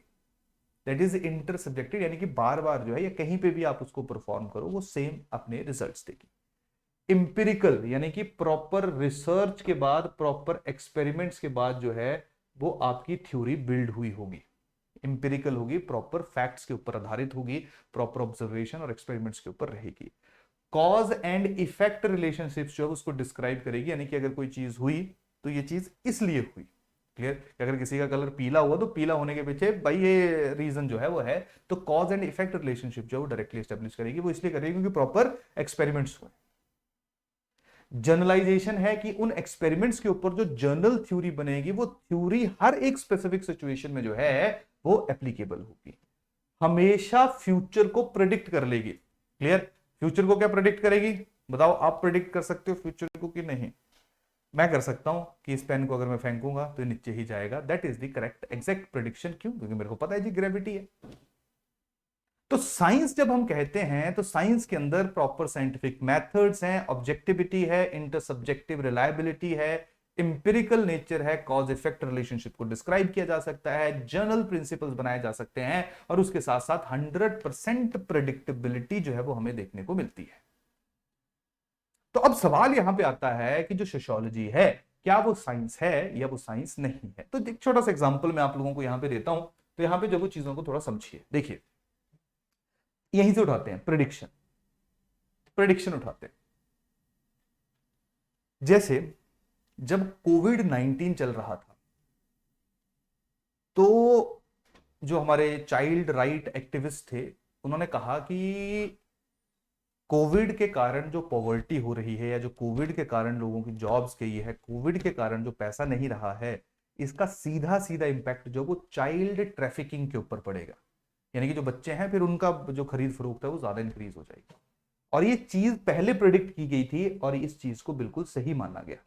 दैट इज इंटर सब्जेक्टिव, यानी कि बार बार जो है या कहीं पे भी आप उसको परफॉर्म करो वो सेम अपने रिजल्ट्स देगी। इंपिरिकल, यानी कि प्रॉपर रिसर्च के बाद, प्रॉपर एक्सपेरिमेंट्स के बाद जो है वो आपकी थ्योरी बिल्ड हुई होगी। इंपिरिकल होगी, प्रॉपर फैक्ट्स के ऊपर आधारित होगी, प्रॉपर ऑब्जर्वेशन और एक्सपेरिमेंट्स के ऊपर रहेगी। कॉज एंड इफेक्ट रिलेशनशिप्स जो है उसको डिस्क्राइब करेगी, यानी कि अगर कोई चीज हुई तो ये चीज इसलिए हुई। क्लियर? अगर किसी का कलर पीला हुआ तो पीला होने के पीछे भाई ये रीजन जो है वो है। तो कॉज एंड इफेक्ट रिलेशनशिप जो है वो डायरेक्टली एस्टेब्लिश करेगी। वो इसलिए करेगी क्योंकि प्रॉपर एक्सपेरिमेंट्स हुए। जनरलाइजेशन है कि उन एक्सपेरिमेंट्स के ऊपर जो जनरल थ्योरी बनेगी वो थ्योरी हर एक स्पेसिफिक सिचुएशन में जो है वो एप्लीकेबल होगी, हमेशा फ्यूचर को प्रेडिक्ट कर लेगी। क्लियर? फ्यूचर को क्या प्रेडिक्ट करेगी बताओ? आप प्रेडिक्ट कर सकते हो फ्यूचर को कि नहीं? मैं कर सकता हूं कि इस पेन को अगर मैं फेंकूंगा तो नीचे ही जाएगा। That is the correct exact prediction. क्यों? क्योंकि मेरे को पता है जी ग्रेविटी है। तो साइंस जब हम कहते हैं तो साइंस के अंदर प्रॉपर साइंटिफिक मेथड्स हैं, ऑब्जेक्टिविटी है, इंटर सब्जेक्टिव रिलायबिलिटी है, इंपिरिकल नेचर है, कॉज इफेक्ट रिलेशनशिप को डिस्क्राइब किया जा सकता है, जनरल प्रिंसिपल्स बनाए जा सकते हैं, और उसके साथ साथ 100% प्रेडिक्टेबिलिटी जो है वो हमें देखने को मिलती है। तो अब सवाल यहां पे आता है कि जो सोशियोलॉजी है, क्या वो साइंस है या वो साइंस नहीं है? तो एक छोटा सा एग्जांपल मैं आप लोगों को यहां पे देता हूं, तो यहां पे जो वो चीजों को थोड़ा समझिए। देखिए, यहीं से उठाते हैं प्रिडिक्शन। प्रिडिक्शन उठाते हैं, जैसे जब कोविड-19 चल रहा था, तो जो हमारे चाइल्ड राइट एक्टिविस्ट थे, उन्होंने कहा कि कोविड के कारण जो पॉवर्टी हो रही है, या जो कोविड के कारण लोगों की जॉब्स गई है, कोविड के कारण जो पैसा नहीं रहा है, इसका सीधा सीधा इंपैक्ट जो वो चाइल्ड ट्रैफिकिंग के ऊपर पड़ेगा। यानी कि जो बच्चे हैं, फिर उनका जो खरीद फरोख्त है वो ज्यादा इंक्रीज हो जाएगी। और ये चीज पहले प्रिडिक्ट की गई थी, और इस चीज को बिल्कुल सही माना गया।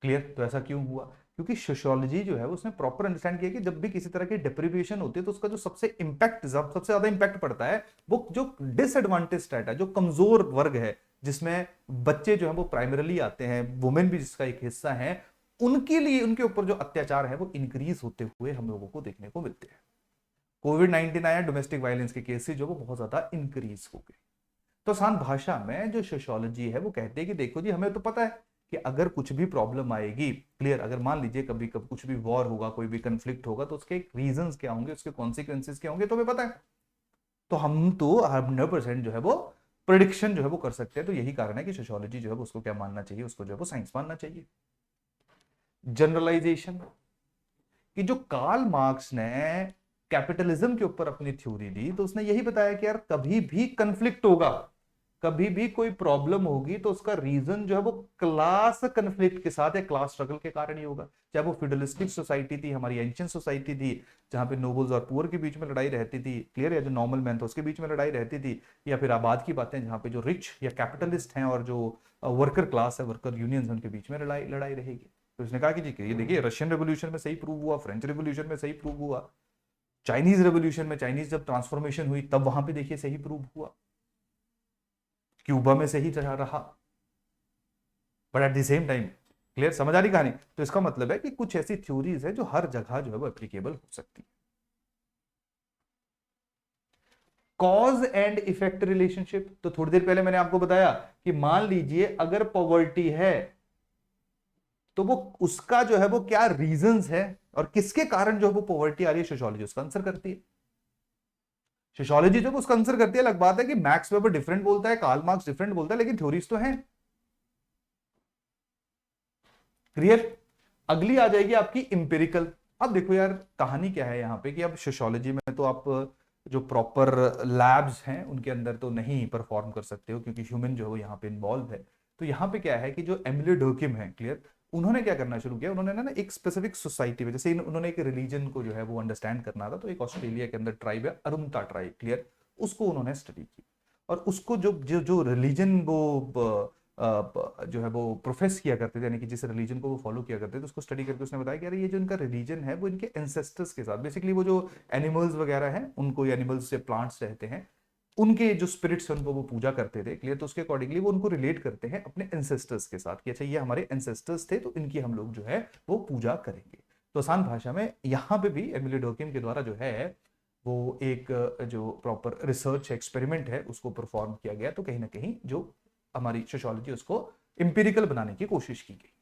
क्लियर? तो ऐसा क्यों हुआ? क्योंकि सोशियोलॉजी जो है उसने प्रॉपर अंडरस्टैंड किया कि जब भी किसी तरह की डिप्रीविएशन होती है, तो उसका जो सबसे ज्यादा इंपैक्ट पड़ता है, वो जो डिसएडवांटेज स्टेट है, जो कमजोर वर्ग है, जिसमें बच्चे जो है वो प्राइमरली आते हैं, वुमेन भी जिसका एक हिस्सा है, उनके लिए, उनके ऊपर जो अत्याचार है वो इंक्रीज होते हुए हम लोगों को देखने को मिलते हैं। कोविड-19 आया, डोमेस्टिक वायलेंस के केसेस जो वो बहुत ज्यादा इंक्रीज हो गए। तो आसान भाषा में जो सोशियोलॉजी है वो कहते हैं कि देखो जी, हमें तो पता है कि अगर कुछ भी प्रॉब्लम आएगी, क्लियर, अगर मान लीजिए कभी कभी कुछ भी वॉर होगा, कोई भी कंफ्लिक्ट होगा, तो उसके रीजंस क्या होंगे, उसके कॉन्सिक्वेंसेस क्या होंगे, तो हमें पता है। तो हम तो 100% जो है वो प्रिडिक्शन जो है वो कर सकते हैं। तो यही कारण है कि सोशियोलॉजी जो है उसको क्या मानना चाहिए, उसको जो है वो साइंस मानना चाहिए। जनरलाइजेशन, कि जो कार्ल मार्क्स ने कैपिटलिज्म के ऊपर अपनी थ्योरी दी, तो उसने यही बताया कि यार कभी भी कंफ्लिक्ट होगा, कभी भी कोई प्रॉब्लम होगी, तो उसका रीजन जो है वो क्लास कंफ्लिक्ट के साथ या क्लास स्ट्रगल के कारण ही होगा। चाहे वो फिडलिस्टिक सोसाइटी थी, हमारी एंशियंट सोसाइटी थी, जहां पे नोबल्स और पुअर के बीच में लड़ाई रहती थी, क्लियर, या जो नॉर्मल मैन था उसके बीच में लड़ाई रहती थी, या फिर आबाद की बातें जहां पे जो रिच या कैपिटलिस्ट हैं और जो वर्कर क्लास है, वर्कर यूनियंस, उनके बीच में लड़ाई लड़ाई रहेगी। तो उसने कहा कि जी, ये देखिए, रशियन रेवोल्यूशन में सही प्रूव हुआ, फ्रेंच रेवोल्यूशन में सही प्रूव हुआ, चाइनीज रेवोल्यूशन में, चाइनीज जब ट्रांसफॉर्मेशन हुई तब वहां पे देखिए सही प्रूव हुआ, क्यूबा में सही रहा। But at the same time, clear, समझ आ रही कहानी? तो इसका मतलब है कि कुछ ऐसी थ्योरीज है जो हर जगह जो है वो एप्लीकेबल हो सकती है। कॉज एंड इफेक्ट रिलेशनशिप, तो थोड़ी देर पहले मैंने आपको बताया कि मान लीजिए अगर पॉवर्टी है, तो वो उसका जो है वो क्या रीजंस है, और किसके कारण जो है वो पॉवर्टी आ रही है, सोशियोलॉजी उसका आंसर करती है। सोशियोलॉजी जब उसका आंसर करती है, अलग बात है कि मैक्स वेबर डिफरेंट बोलता है, कार्ल मार्क्स डिफरेंट बोलता है, लेकिन थ्योरीज तो हैं। क्लियर? अगली आ जाएगी आपकी इंपेरिकल। अब देखो यार, कहानी क्या है यहाँ पे कि अब सोशियोलॉजी में तो आप जो प्रॉपर लैब्स हैं उनके अंदर तो नहीं परफॉर्म कर सकते हो, क्योंकि ह्यूमन जो है वो यहाँ पे इन्वॉल्व है। तो यहाँ पे क्या है कि जो एमिली डर्किम है, क्लियर, उन्होंने क्या करना शुरू किया, उन्होंने ना एक स्पेसिफिक सोसाइटी में, जैसे उन्होंने एक रिलीजन को जो है वो अंडरस्टैंड करना था, तो एक ऑस्ट्रेलिया के अंदर ट्राइब है, अरुमता ट्राइब, क्लियर, उसको उन्होंने स्टडी की। और उसको जो जो जो रिलीजन वो जो है वो प्रोफेस किया करते थे, यानी कि जिस रिलीजन को वो फॉलो किया करते थे, उसको स्टडी करके उसने बताया कि अरे ये जो इनका रिलीजन है वो इनके एंसेस्टर्स के साथ, बेसिकली वो जो एनिमल्स वगैरह हैं, उनको एनिमल्स से प्लांट्स रहते हैं, उनके जो स्पिरिट्स हैं उनको वो पूजा करते थे, क्लियर। तो उसके अकॉर्डिंगली वो उनको रिलेट करते हैं अपने एंसेस्टर्स के साथ कि अच्छा ये हमारे एंसेस्टर्स थे, तो इनकी हम लोग जो है वो पूजा करेंगे। तो आसान भाषा में यहाँ पे भी एमिली डर्किम के द्वारा जो है वो एक जो प्रॉपर रिसर्च एक्सपेरिमेंट है उसको परफॉर्म किया गया। तो कहीं ना कहीं जो हमारी सोशियोलॉजी उसको इंपिरिकल बनाने की कोशिश की गई।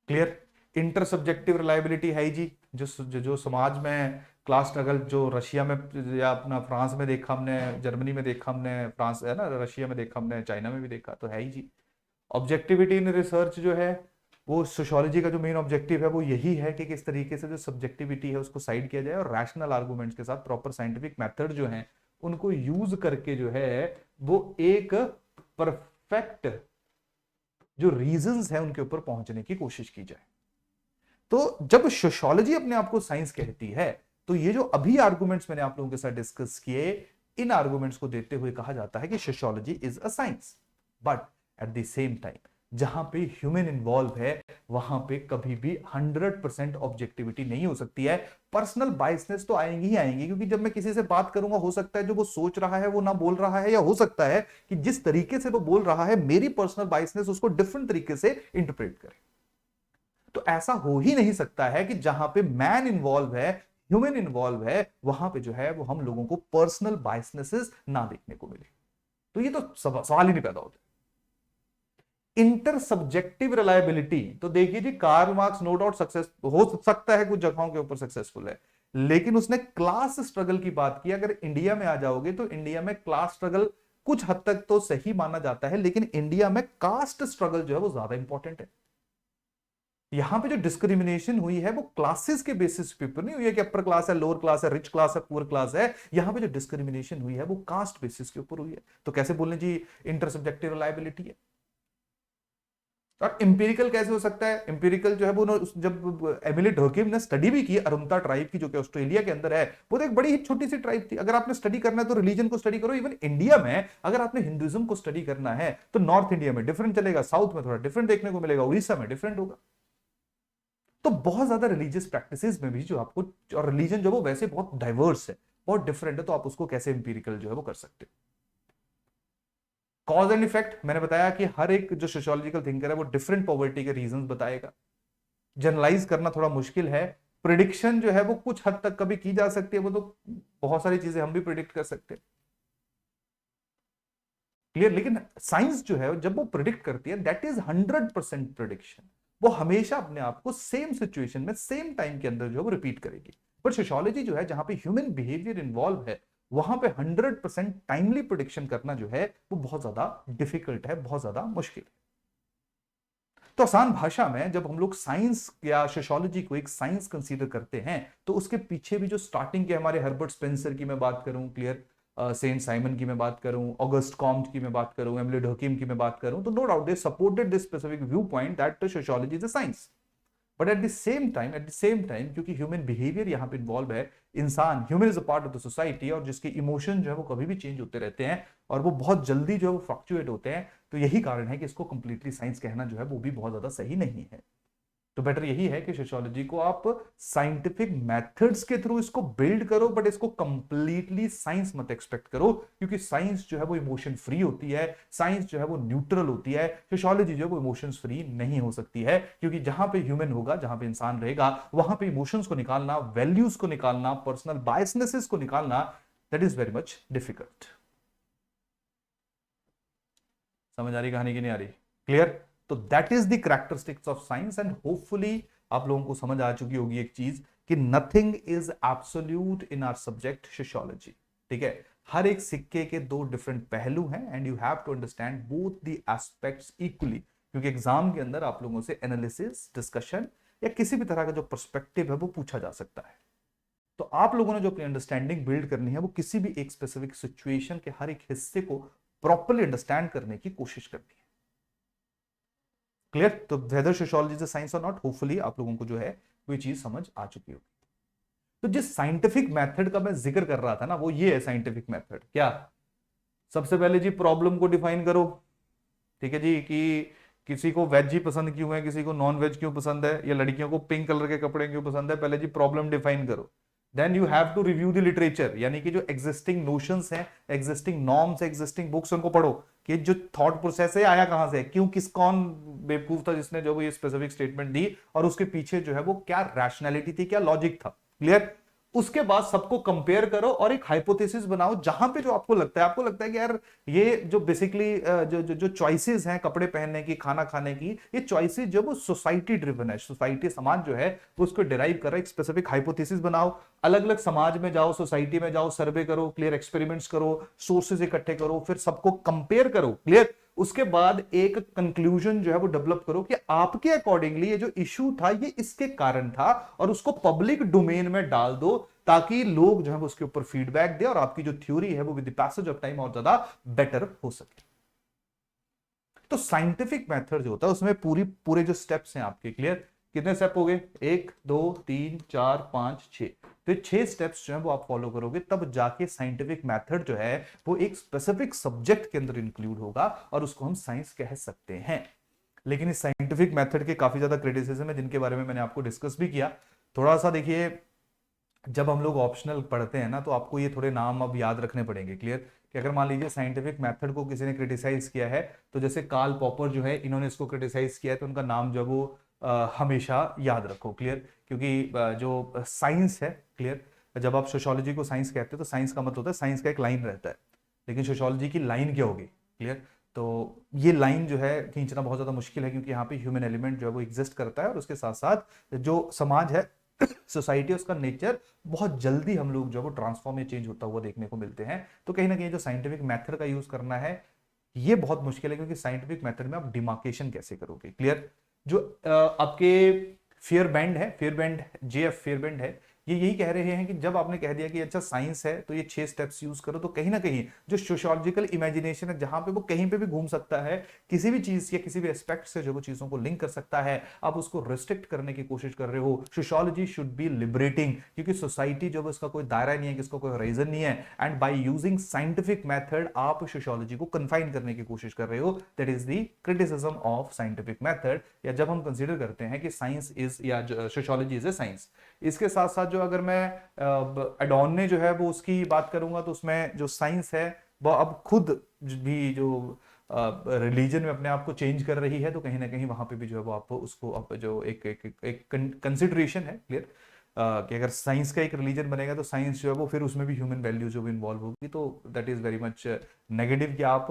क्लियर? इंटर सब्जेक्टिव रिलायबिलिटी है जी, जो समाज में क्लास स्ट्रगल जो रशिया में या अपना फ्रांस में देखा हमने, जर्मनी में देखा हमने, फ्रांस है ना, रशिया में देखा हमने, चाइना में भी देखा, तो है ही जी। ऑब्जेक्टिविटी इन रिसर्च जो है वो सोशियोलॉजी का जो मेन ऑब्जेक्टिव है वो यही है कि किस तरीके से जो सब्जेक्टिविटी है उसको साइड किया जाए, और रैशनल आर्गुमेंट्स के साथ प्रॉपर साइंटिफिक मेथड जो है उनको यूज करके जो है वो एक परफेक्ट जो रीजंस है उनके ऊपर पहुंचने की कोशिश की जाए। तो जब सोशियोलॉजी अपने आप को साइंस कहती है, तो ये जो अभी आर्गुमेंट्स मैंने आप लोगों के साथ डिस्कस किए, इन आर्गुमेंट्स को देते हुए कहा जाता है कि sociology is a science. But at the same time जहां पे ह्यूमन इन्वॉल्व है वहां पे कभी भी 100% ऑब्जेक्टिविटी नहीं हो सकती है। पर्सनल बायसनेस तो आएंगी ही आएंगी, क्योंकि जब मैं किसी से बात करूंगा हो सकता है जो वो सोच रहा है वो ना बोल रहा है, या हो सकता है कि जिस तरीके से वो बोल रहा है मेरी पर्सनल बायसनेस उसको डिफरेंट तरीके से इंटरप्रेट करे। तो ऐसा हो ही नहीं सकता है कि जहां पे मैन इन्वॉल्व है, ह्यूमन इन्वॉल्व है, वहां पे जो है वो हम लोगों को पर्सनल बायसनेसेस ना देखने को मिले। तो ये तो सवाल ही नहीं पैदा होता। इंटर सब्जेक्टिव रिलायबिलिटी, तो देखिए जी Karl Marx no doubt success हो सकता है कुछ जगहों के ऊपर सक्सेसफुल है, लेकिन उसने क्लास स्ट्रगल की बात की। अगर इंडिया में आ जाओगे तो इंडिया में क्लास स्ट्रगल कुछ हद तक तो सही माना जाता है, लेकिन इंडिया में कास्ट स्ट्रगल जो है वो ज्यादा इंपॉर्टेंट है। यहां पे जो डिस्क्रिमिनेशन हुई है वो क्लासेस के बेसिस पे ऊपर नहीं हुई है कि अपर क्लास है, लोअर क्लास है, रिच क्लास है, पुअर क्लास है। यहां पे जो डिस्क्रिमिनेशन हुई है वो कास्ट बेसिस के ऊपर हुई है। तो कैसे बोलने जी इंटर सब्जेक्टिव रिलायबिलिटी है। और इंपेरिकल कैसे हो सकता है? इंपेरिकल जो है वो जब एमिली डर्किम ने स्टडी भी की अरुंता ट्राइब की, जो कि ऑस्ट्रेलिया के अंदर है, वो तो एक बड़ी ही छोटी सी ट्राइब थी। अगर आपने स्टडी करना है तो रिलीजन को स्टडी करो। इवन इंडिया में अगर आपने हिंदुइज्म को स्टडी करना है तो नॉर्थ इंडिया में डिफरेंट चलेगा, साउथ में थोड़ा डिफरेंट देखने को मिलेगा, उड़ीसा में डिफरेंट होगा। तो बहुत ज्यादा रिलीजियस प्रैक्टिसेस में भी जो आपको, और रिलीजन जो वो वैसे बहुत डाइवर्स है, बहुत डिफरेंट है, तो आप उसको कैसे इंपेरिकल जो है वो कर सकते हो। कॉज एंड इफेक्ट, मैंने बताया कि हर एक जो सोशियोलॉजिकल थिंकर है वो डिफरेंट पॉवर्टी के रीजंस बताएगा। जनरलाइज करना थोड़ा मुश्किल है। प्रिडिक्शन जो है वो कुछ हद तक कभी की जा सकती है, वो तो बहुत सारी चीजें हम भी प्रिडिक्ट कर सकते हैं, क्लियर। लेकिन साइंस जो है जब वो प्रिडिक्ट करती है दैट इज 100% प्रिडिक्शन। वो हमेशा अपने आप को सेम सिचुएशन में सेम टाइम के अंदर जो है वो रिपीट करेगी। पर सोशियोलॉजी जो है जहां पे ह्यूमन बिहेवियर इन्वॉल्व है, वहां पे 100% टाइमली प्रिडिक्शन करना जो है वो बहुत ज्यादा डिफिकल्ट है, बहुत ज्यादा मुश्किल है। तो आसान भाषा में जब हम लोग साइंस या सोशियोलॉजी को एक साइंस कंसीडर करते हैं, तो उसके पीछे भी जो स्टार्टिंग के हमारे हर्बर्ट स्पेंसर की मैं बात करूं, क्लियर, सेंट साइमन की मैं बात करूं, ऑगस्ट कॉम्ट की मैं बात करूं, एमिली डर्किम की मैं बात करूं, तो no doubt they supported this specific view point that sociology is a science. But at the same time क्योंकि ह्यूमन बिहेवियर यहां पे इन्वॉल्व है, इंसान, human is a part of the society, और जिसके इमोशन जो है वो कभी भी चेंज होते रहते हैं और वो बहुत जल्दी जो है वो फ्लक्चुएट होते हैं। तो यही कारण है कि इसको कंप्लीटली साइंस कहना जो है वो भी बहुत ज्यादा सही नहीं है। तो बेटर यही है कि सोशियोलॉजी को आप साइंटिफिक मेथड्स के थ्रू इसको बिल्ड करो, बट इसको कंप्लीटली साइंस मत एक्सपेक्ट करो, क्योंकि साइंस जो है वो इमोशन फ्री होती है, साइंस जो है वो न्यूट्रल होती है। सोशियोलॉजी जो है वो इमोशंस फ्री नहीं हो सकती है, क्योंकि जहां पे ह्यूमन होगा, जहां पे इंसान रहेगा, वहां पे इमोशंस को निकालना, वैल्यूज को निकालना, पर्सनल बायसनेसेस को निकालना, that is very much difficult. समझ आ रही कहानी की नहीं आ रही? क्लियर। तो that is the characteristics of science, and hopefully आप लोगों को समझ आ चुकी होगी एक चीज कि nothing is absolute in our subject sociology. ठीक है, हर एक सिक्के के दो डिफरेंट पहलू हैं, and you have to understand both the aspects equally, क्योंकि एग्जाम के अंदर आप लोगों से एनालिसिस, डिस्कशन या किसी भी तरह का जो पर्सपेक्टिव है वो पूछा जा सकता है। तो आप लोगों ने जो अपनी अंडरस्टैंडिंग बिल्ड करनी है वो किसी भी एक स्पेसिफिक सिचुएशन के हर एक हिस्से को प्रॉपरली अंडरस्टैंड करने की कोशिश करनी है। क्लियर। तो वेदर सोशियोलॉजी इज साइंस और नॉट, होपफुली आप लोगों को जो है वो चीज समझ आ चुकी होगी। तो जिस साइंटिफिक मेथड का मैं जिक्र कर रहा था ना, वो ये है साइंटिफिक मेथड। क्या? सबसे पहले जी प्रॉब्लम को डिफाइन करो। ठीक है जी, कि किसी को वेज ही पसंद क्यों है, किसी को नॉन वेज क्यों पसंद है, या लड़कियों को पिंक कलर के कपड़े क्यों पसंद है, पहले जी प्रॉब्लम डिफाइन करो। Then you have to review the literature, यानी कि जो एग्जिस्टिंग नोशंस हैं, एग्जिस्टिंग नॉर्म्स, एग्जिस्टिंग बुक्स, उनको पढ़ो कि जो थॉट प्रोसेस है आया कहां से, क्यों, किस, कौन बेवकूफ था जिसने जो ये स्पेसिफिक स्टेटमेंट दी, और उसके पीछे जो है वो क्या रैशनैलिटी थी, क्या लॉजिक था। क्लियर। उसके बाद सबको कंपेयर करो और एक हाइपोथेसिस बनाओ, जहां पे जो आपको लगता है कि यार ये जो बेसिकली जो जो जो चॉइसेस हैं कपड़े पहनने की, खाना खाने की, ये चॉइसेस जो वो सोसाइटी ड्रिवन है, सोसाइटी, समाज जो है वो उसको डिराइव कर रहा है। एक स्पेसिफिक हाइपोथेसिस बनाओ, अलग अलग समाज में जाओ, सोसाइटी में जाओ, सर्वे करो, क्लियर, एक्सपेरिमेंट्स करो, सोर्सेज इकट्ठे करो, फिर सबको कंपेयर करो। क्लियर। उसके बाद एक कंक्लूजन जो है वो डेवलप करो कि आपके अकॉर्डिंगली ये जो इशू था ये इसके कारण था, और उसको पब्लिक डोमेन में डाल दो, ताकि लोग जो है वो उसके ऊपर फीडबैक दे और आपकी जो थ्योरी है वो with the passage of time और ज्यादा बेटर हो सके। तो साइंटिफिक मेथड जो होता है उसमें पूरे जो स्टेप्स हैं आपके, क्लियर, कितने स्टेप हो गए? 1 2 3 4 5 6। तो 6 स्टेप्स जो है वो आप फॉलो करोगे, तब जाके साइंटिफिक मेथड जो है वो एक स्पेसिफिक सब्जेक्ट के अंदर इंक्लूड होगा और उसको हम साइंस कह सकते हैं। लेकिन इस साइंटिफिक मेथड के काफी ज्यादा क्रिटिसिज्म है जिनके बारे में मैंने आपको डिस्कस भी किया। थोड़ा सा देखिए, जब हम लोग ऑप्शनल पढ़ते हैं ना तो आपको ये थोड़े नाम अब याद रखने पड़ेंगे, क्लियर। कि अगर मान लीजिए साइंटिफिक मेथड को किसी ने क्रिटिसाइज किया है, तो जैसे कार्ल पॉपर जो है, इन्होंने इसको क्रिटिसाइज किया है, तो उनका नाम जो है वो हमेशा याद रखो, क्लियर। क्योंकि जो साइंस है, क्लियर, जब आप सोशियोलॉजी को साइंस कहते हैं तो साइंस का मतलब होता है साइंस का एक लाइन रहता है, लेकिन सोशियोलॉजी की लाइन क्या होगी, क्लियर। तो ये लाइन जो है खींचना बहुत ज्यादा मुश्किल है, क्योंकि यहाँ पे ह्यूमन एलिमेंट जो है वो एग्जिस्ट करता है, और उसके साथ साथ जो समाज है, सोसाइटी, उसका नेचर बहुत जल्दी हम लोग जो है वो ट्रांसफॉर्म या चेंज होता हुआ देखने को मिलते हैं। तो कहीं ना कहीं जो साइंटिफिक मेथड का यूज करना है ये बहुत मुश्किल है, क्योंकि साइंटिफिक मेथड में आप डिमार्केशन कैसे करोगे, क्लियर। जो आपके फेयर बैंड है, fair band, JF fair band है, ये यही कह रहे हैं कि जब आपने कह दिया कि अच्छा साइंस है तो ये 6 स्टेप्स यूज करो, तो कहीं ना कहीं जो सोशियोलॉजिकल इमेजिनेशन है, जहां पे वो कहीं पे भी घूम सकता है, किसी भी चीज या किसी भी एस्पेक्ट से जो वो चीजों को लिंक कर सकता है, आप उसको रिस्ट्रिक्ट करने की कोशिश कर रहे हो। सोशियोलॉजी शुड बी लिबरेटिंग, क्योंकि सोसाइटी जो है उसका कोई दायरा नहीं है, किसका कोई रीजन नहीं है, and by using scientific method आप सोशियोलॉजी को कन्फाइन करने की कोशिश कर रहे हो। That is the criticism of scientific method. या जब हम कंसीडर करते हैं कि साइंस इज या सोशियोलॉजी इज ए साइंस, इसके साथ साथ जो अगर मैं एडॉन ने जो है वो उसकी बात करूंगा, तो उसमें जो साइंस है वो अब खुद भी जो रिलीजन में अपने आप को चेंज कर रही है, तो कहीं ना कहीं वहां पे भी जो है वो आप उसको अब जो एक कंसिडरेशन है, क्लियर, कि अगर साइंस का एक रिलीजन बनेगा तो साइंस जो है वो फिर उसमें भी ह्यूमन वैल्यू जो भी इन्वॉल्व होगी, तो that is very much negative कि आप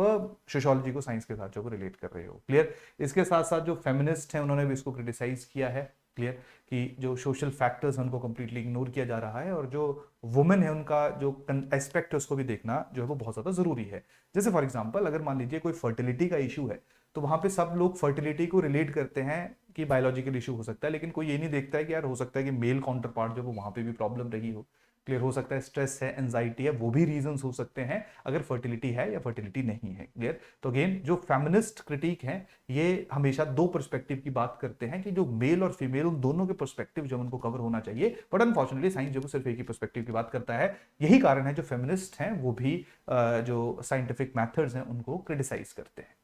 सोशियोलॉजी को साइंस के साथ जो रिलेट कर रहे हो, क्लियर। इसके साथ साथ जो फेमिनिस्ट हैं उन्होंने भी इसको क्रिटिसाइज किया है, क्लियर, कि जो सोशल फैक्टर्स हैं उनको कंप्लीटली इग्नोर किया जा रहा है, और जो वुमेन है उनका जो एस्पेक्ट है उसको भी देखना जो है वो बहुत ज्यादा जरूरी है। जैसे फॉर एग्जांपल अगर मान लीजिए कोई फर्टिलिटी का इशू है, तो वहां पे सब लोग फर्टिलिटी को रिलेट करते हैं कि बायोलॉजिकल इशू हो सकता है, लेकिन कोई ये नहीं देखता है कि यार हो सकता है कि मेल काउंटर पार्ट जो वो वहां पे भी प्रॉब्लम रही हो, क्लियर। हो सकता है स्ट्रेस है, एंजाइटी है, वो भी रीजंस हो सकते हैं अगर फर्टिलिटी है या फर्टिलिटी नहीं है, क्लियर। तो अगेन जो फेमिनिस्ट क्रिटिक है ये हमेशा दो पर्सपेक्टिव की बात करते हैं, कि जो मेल और फीमेल उन दोनों के पर्सपेक्टिव जो उनको कवर होना चाहिए, बट अनफॉर्चुनेटली साइंस जो सिर्फ एक ही पर्सपेक्टिव की बात करता है। यही कारण है जो फेमिनिस्ट हैं वो भी जो साइंटिफिक मेथड्स हैं उनको क्रिटिसाइज करते हैं,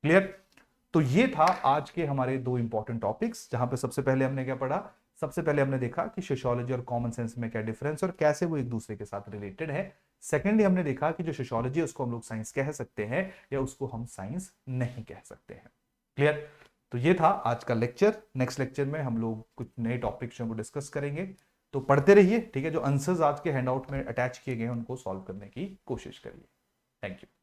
क्लियर। तो ये था आज के हमारे दो इंपॉर्टेंट टॉपिक्स, जहां पे सबसे पहले हमने क्या पढ़ा, सबसे पहले हमने देखा कि सोशियोलॉजी और कॉमन सेंस में क्या डिफरेंस और कैसे वो एक दूसरे के साथ रिलेटेड है। सेकेंडली हमने देखा कि जो सोशियोलॉजी है उसको हम लोग साइंस कह सकते हैं या उसको हम साइंस नहीं कह सकते हैं, क्लियर। तो ये था आज का लेक्चर। नेक्स्ट लेक्चर में हम लोग कुछ नए टॉपिक्स जो डिस्कस करेंगे, तो पढ़ते रहिए, ठीक है। जो आंसर्स आज के हैंडआउट में अटैच किए गए हैं उनको सॉल्व करने की कोशिश करिए। Thank you.